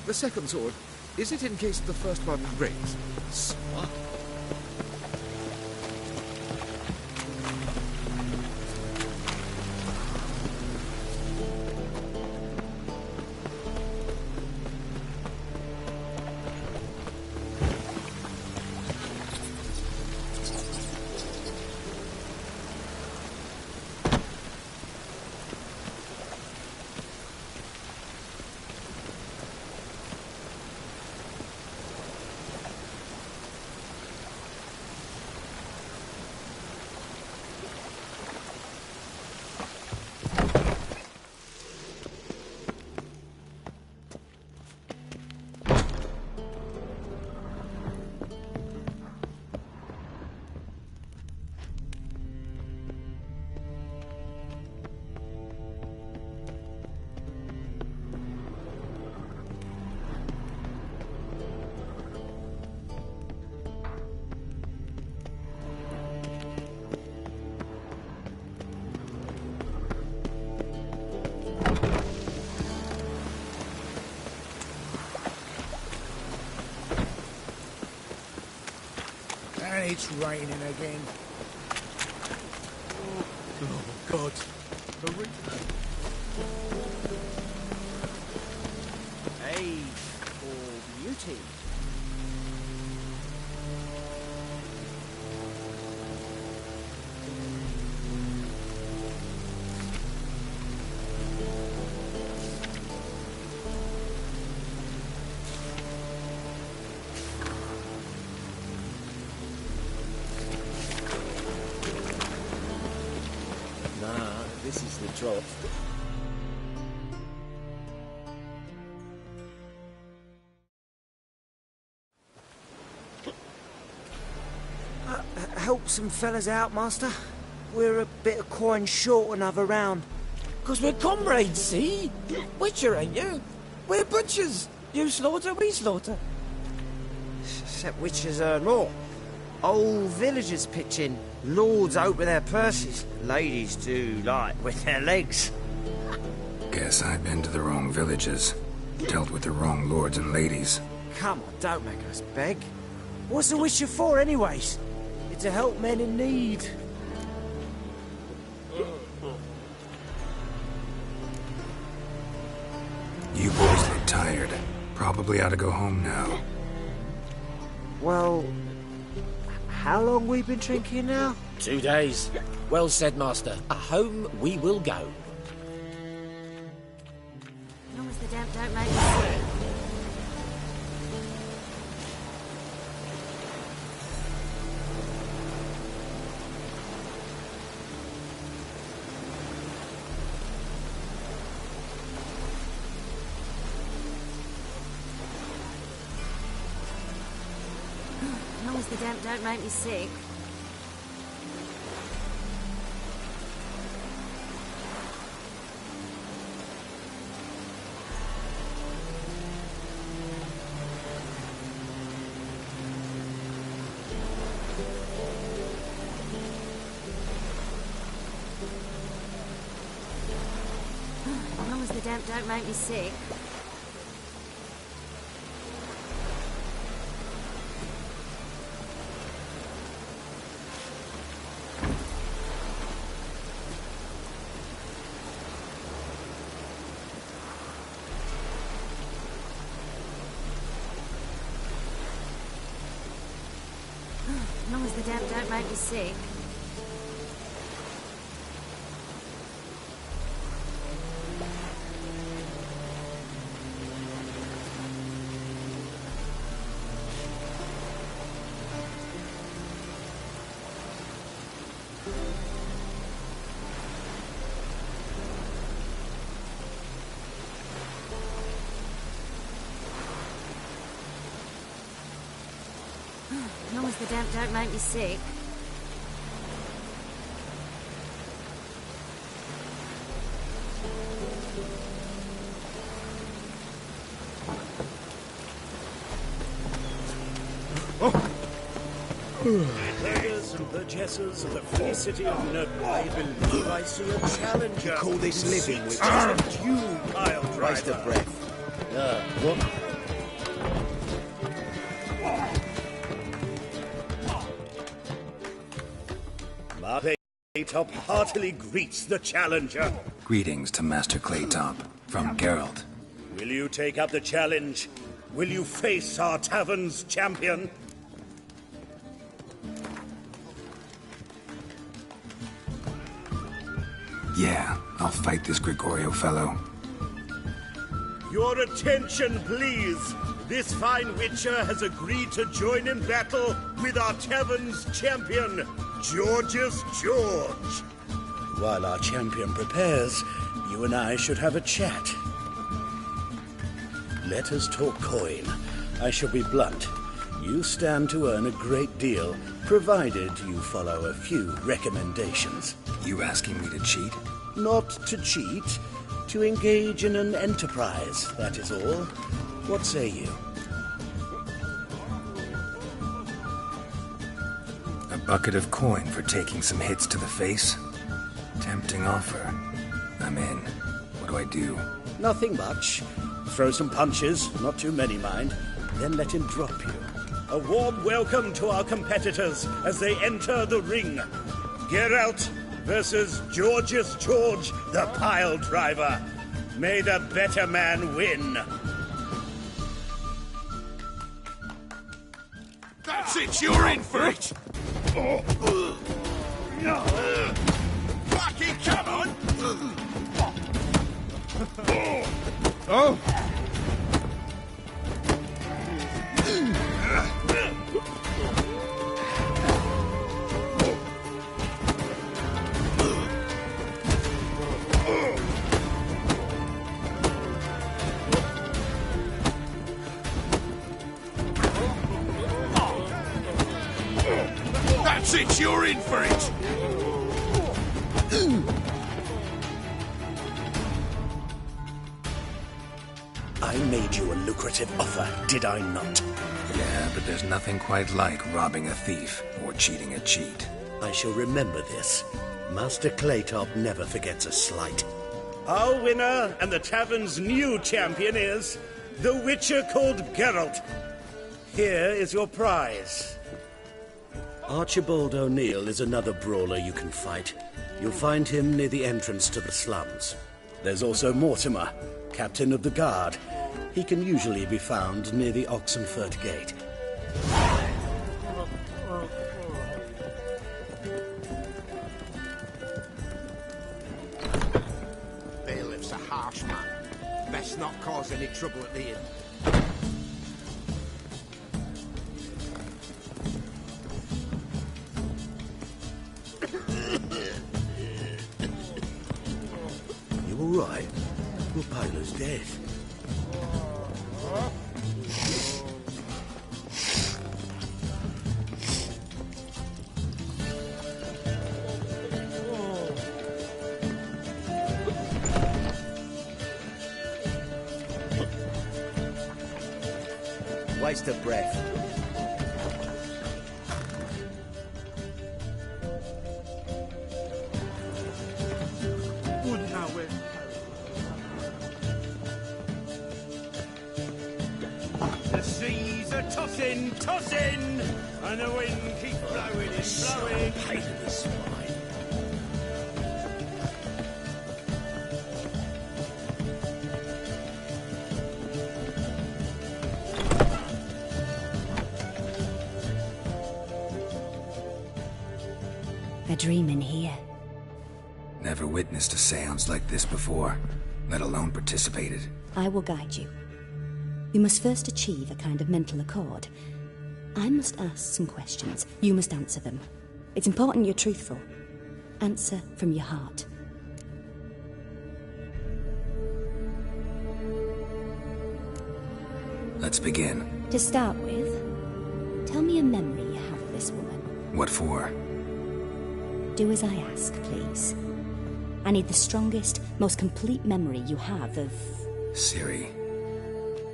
The second sword, is it in case the first one breaks? Smart. And it's raining again. Oh, God. Hey, for beauty. This is the drop. Help some fellas out, Master. We're a bit of coin short another round. 'Cause we're comrades, see? Witcher, ain't you? We're butchers. You slaughter, we slaughter. Except witchers earn more. Old villagers pitch in. Lords open their purses. Ladies do like with their legs. Guess I've been to the wrong villages. Dealt with the wrong lords and ladies. Come on, don't make us beg. What's the Witcher for, anyways? It's to help men in need. You boys look tired. Probably ought to go home now. Well, how long we been drinking now? 2 days. Well said, Master. Home we will go. As long as the damp don't make me sick. As long as the damp don't make me sick. As long as the damp don't make me sick. As long as the damp don't make me sick. As long as the damp don't make me sick. Burghers and burgesses of the free city of Nurgle, I believe I see a challenger. You call this living, Seeks Witcher? to subdue pile driver. Waste of breath. What? Claytop heartily greets the challenger. Greetings to Master Claytop from Geralt. Will you take up the challenge? Will you face our tavern's champion? Yeah, I'll fight this Gregorio fellow. Your attention, please. This fine Witcher has agreed to join in battle with our tavern's champion, George's George. While our champion prepares, you and I should have a chat. Let us talk coin. I shall be blunt. You stand to earn a great deal, provided you follow a few recommendations. You asking me to cheat? Not to cheat, to engage in an enterprise, that is all. What say you? A bucket of coin for taking some hits to the face? Tempting offer. I'm in. What do I do? Nothing much. Throw some punches, not too many, mind, then let him drop you. A warm welcome to our competitors as they enter the ring. Geralt versus George's George, the pile driver. May the better man win. That's it, you're in for it! Fucking come on! Oh! That's it, you're in for it! I made you a lucrative offer, did I not? Yeah, but there's nothing quite like robbing a thief or cheating a cheat. I shall remember this. Master Claytop never forgets a slight. Our winner and the tavern's new champion is the Witcher called Geralt. Here is your prize. Archibald O'Neill is another brawler you can fight. You'll find him near the entrance to the slums. There's also Mortimer, captain of the guard. He can usually be found near the Oxenford Gate. Bailiff's a harsh man. Best not cause any trouble at the inn. You all right? Your Pilo's dead. Waste of breath. Wouldn't I win? The seas are tossing, tossing, and the wind keeps blowing and blowing. Pain in the spine. A dream in here. Never witnessed a seance like this before, let alone participated. I will guide you. You must first achieve a kind of mental accord. I must ask some questions. You must answer them. It's important you're truthful. Answer from your heart. Let's begin. To start with, tell me a memory you have of this woman. What for? Do as I ask, please. I need the strongest, most complete memory you have of... Ciri.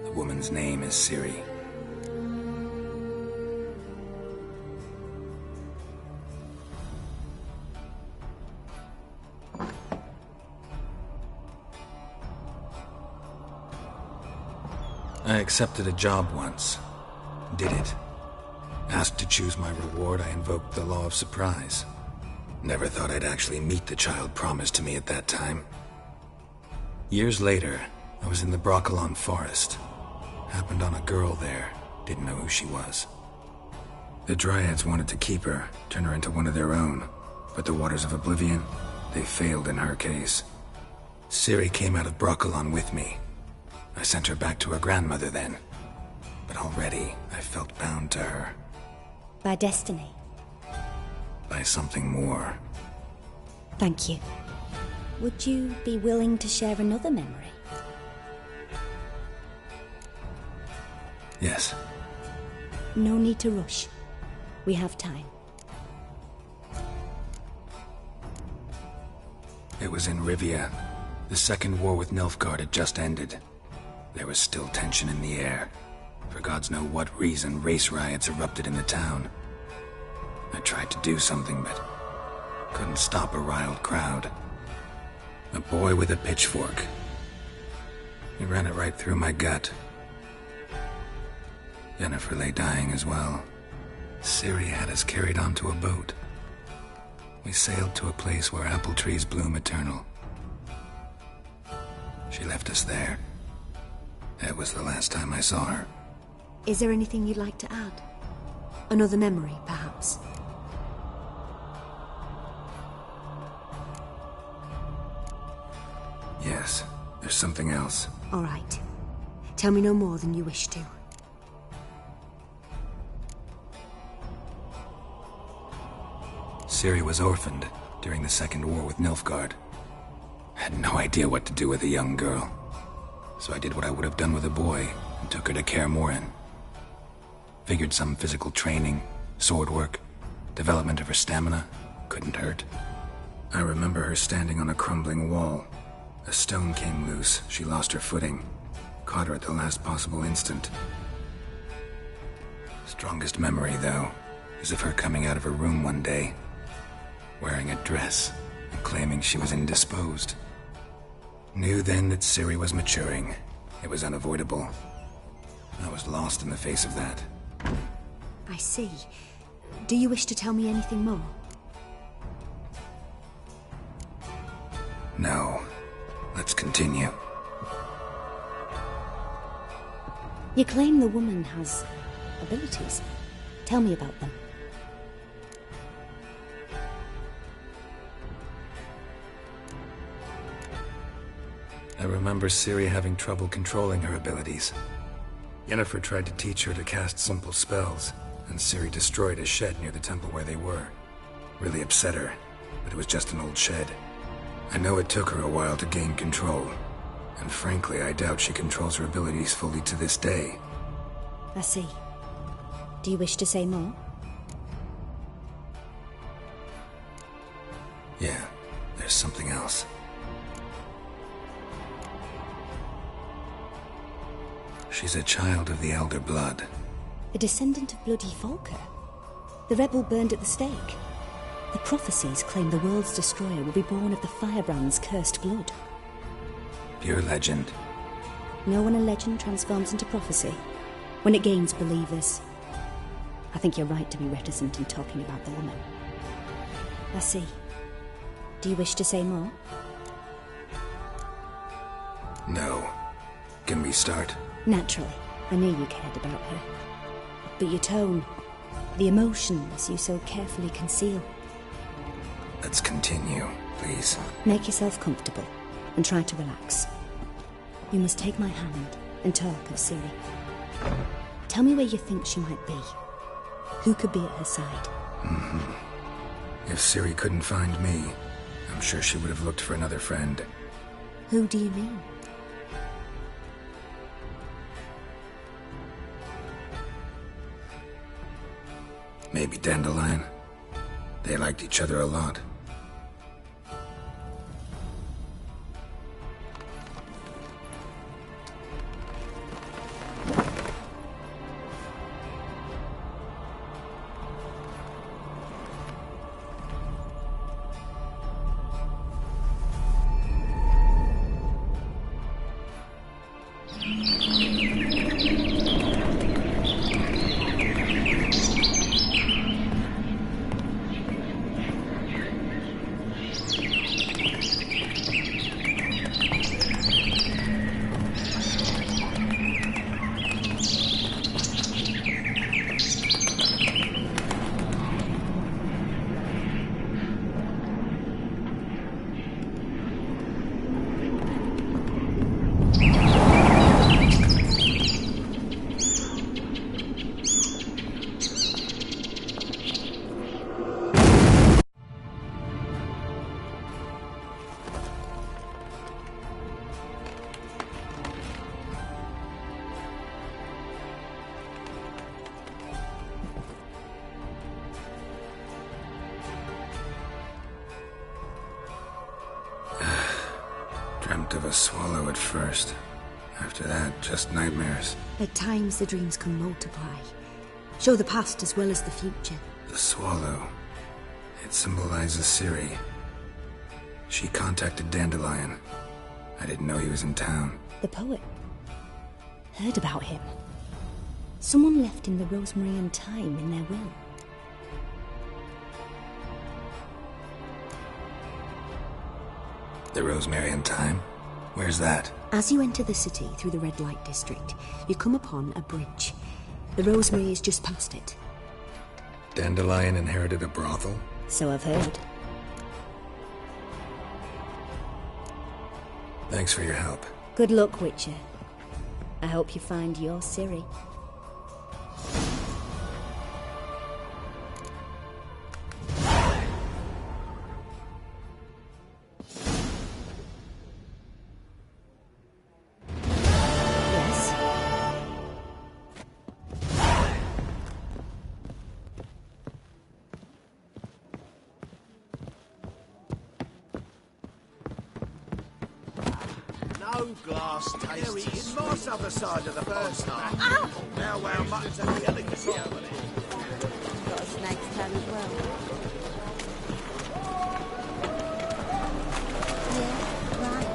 The woman's name is Ciri. I accepted a job once. Did it. Asked to choose my reward, I invoked the law of surprise. Never thought I'd actually meet the child promised to me at that time. Years later, I was in the Broccolon forest. Happened on a girl there. Didn't know who she was. The Dryads wanted to keep her, turn her into one of their own. But the Waters of Oblivion, they failed in her case. Ciri came out of Broccolon with me. I sent her back to her grandmother then. But already, I felt bound to her. By destiny. By something more. Thank you. Would you be willing to share another memory? Yes. No need to rush. We have time. It was in Rivia. The second war with Nilfgaard had just ended. There was still tension in the air. For gods know what reason, race riots erupted in the town. I tried to do something, but couldn't stop a riled crowd. A boy with a pitchfork. He ran it right through my gut. Jennifer lay dying as well. Ciri had us carried onto a boat. We sailed to a place where apple trees bloom eternal. She left us there. That was the last time I saw her. Is there anything you'd like to add? Another memory, perhaps? Yes, there's something else. All right. Tell me no more than you wish to. Ciri was orphaned during the Second War with Nilfgaard. Had no idea what to do with a young girl. So I did what I would have done with a boy and took her to Kaer Morhen. Figured some physical training, sword work, development of her stamina couldn't hurt. I remember her standing on a crumbling wall. A stone came loose, she lost her footing. Caught her at the last possible instant. Strongest memory, though, is of her coming out of her room one day, wearing a dress and claiming she was indisposed. Knew then that Ciri was maturing. It was unavoidable. I was lost in the face of that. I see. Do you wish to tell me anything more? No. Let's continue. You claim the woman has abilities. Tell me about them. I remember Ciri having trouble controlling her abilities. Yennefer tried to teach her to cast simple spells, and Ciri destroyed a shed near the temple where they were. Really upset her, but it was just an old shed. I know it took her a while to gain control, and frankly, I doubt she controls her abilities fully to this day. I see. Do you wish to say more? Yeah, there's something else. She's a child of the Elder Blood. A descendant of bloody Volker. The rebel burned at the stake. The prophecies claim the world's destroyer will be born of the firebrand's cursed blood. Pure legend. Know when a legend transforms into prophecy? When it gains believers. I think you're right to be reticent in talking about the woman. I see. Do you wish to say more? No. Can we start? Naturally. I knew you cared about her. But your tone, the emotions you so carefully conceal. Let's continue, please. Make yourself comfortable and try to relax. You must take my hand and talk of Ciri. Tell me where you think she might be. Who could be at her side? If Ciri couldn't find me, I'm sure she would have looked for another friend. Who do you mean? Maybe Dandelion. They liked each other a lot. Dreamt of a swallow at first. After that, just nightmares. At times the dreams can multiply. Show the past as well as the future. The swallow. It symbolizes Ciri. She contacted Dandelion. I didn't know he was in town. The poet. Heard about him. Someone left him the rosemary and thyme in their will. The rosemary and thyme? Where's that? As you enter the city through the red light district, you come upon a bridge. The rosemary is just past it. Dandelion inherited a brothel? So I've heard. Thanks for your help. Good luck, Witcher. I hope you find your Ciri. No glass tastes nice other side of the first half. Now how much of the delicacy over there. Got a snake's tail as well. Yeah, right.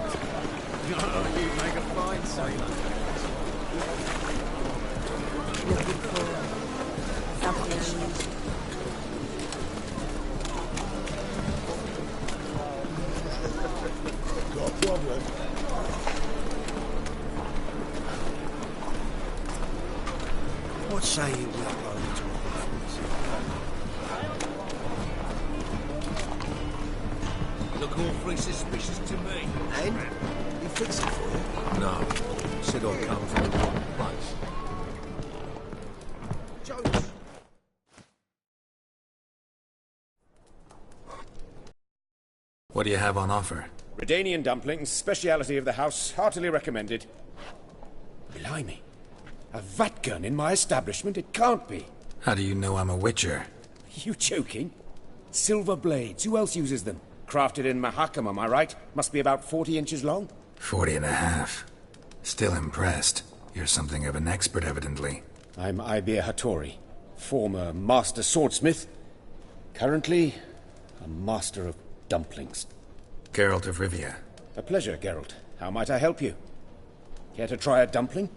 Oh, you make a fine sailor. Looking for What say you we upload it to our Look awfully suspicious to me. And? He fix it for you? No. Said I'd come from the wrong place. Jones! What do you have on offer? Redanian dumplings, speciality of the house, heartily recommended. Blimey. A vat gun in my establishment? It can't be. How do you know I'm a witcher? You joking? Silver blades. Who else uses them? Crafted in Mahakam, am I right? Must be about 40 inches long? 40 and a half. Still impressed. You're something of an expert, evidently. I'm Ibir Hattori, former master swordsmith. Currently, a master of dumplings. Geralt of Rivia. A pleasure, Geralt. How might I help you? Care to try a dumpling?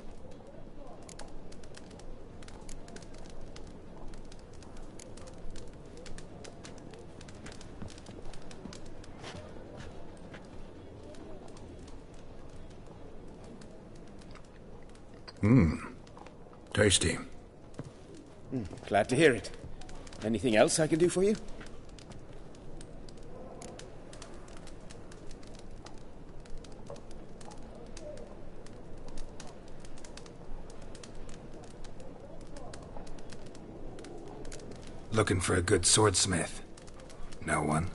Tasty. Glad to hear it. Anything else I can do for you? Looking for a good swordsmith. No one?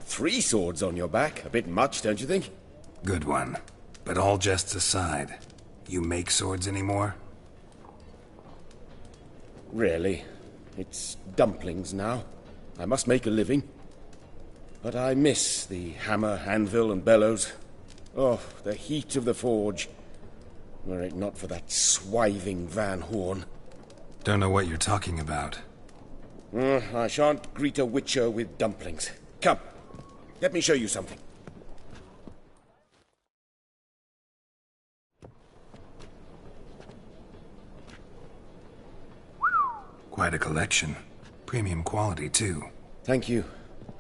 3 swords on your back. A bit much, don't you think? Good one. But all jests aside, you make swords anymore? Really. It's dumplings now. I must make a living. But I miss the hammer, anvil, and bellows. Oh, the heat of the forge. Were it not for that swiving Van Horn. Don't know what you're talking about. I shan't greet a witcher with dumplings. Come, let me show you something. Quite a collection. Premium quality, too. Thank you.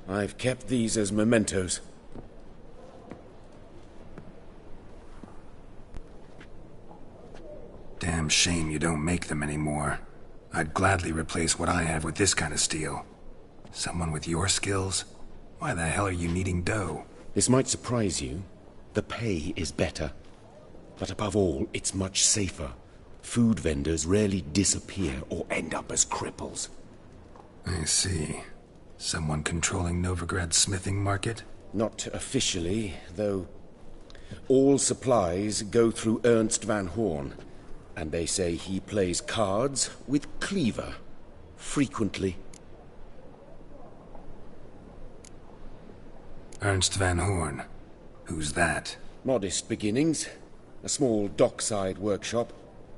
I've kept these as mementos. Damn shame you don't make them anymore. I'd gladly replace what I have with this kind of steel. Someone with your skills? Why the hell are you needing dough? This might surprise you. The pay is better. But above all, it's much safer. Food vendors rarely disappear or end up as cripples. I see. Someone controlling Novigrad's smithing market? Not officially, though. All supplies go through Ernst Van Horn, and they say he plays cards with Cleaver. Frequently. Ernst Van Horn. Who's that? Modest beginnings. A small dockside workshop.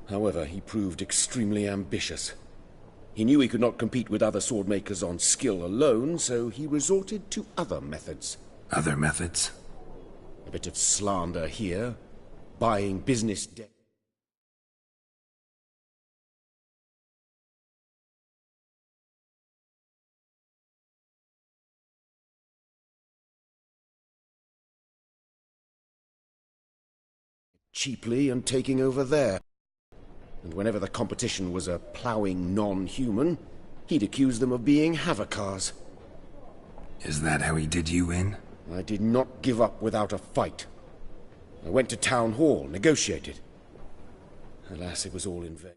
However, he proved extremely ambitious. He knew he could not compete with other swordmakers on skill alone, so he resorted to other methods. Other methods? A bit of slander here, buying business debt. Cheaply and taking over there. And whenever the competition was a ploughing non-human, he'd accuse them of being Havocars. Is that how he did you in? I did not give up without a fight. I went to town hall, negotiated. Alas, it was all in vain.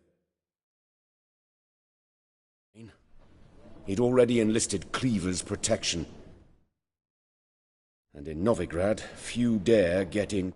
He'd already enlisted Cleaver's protection. And in Novigrad, few dare get in.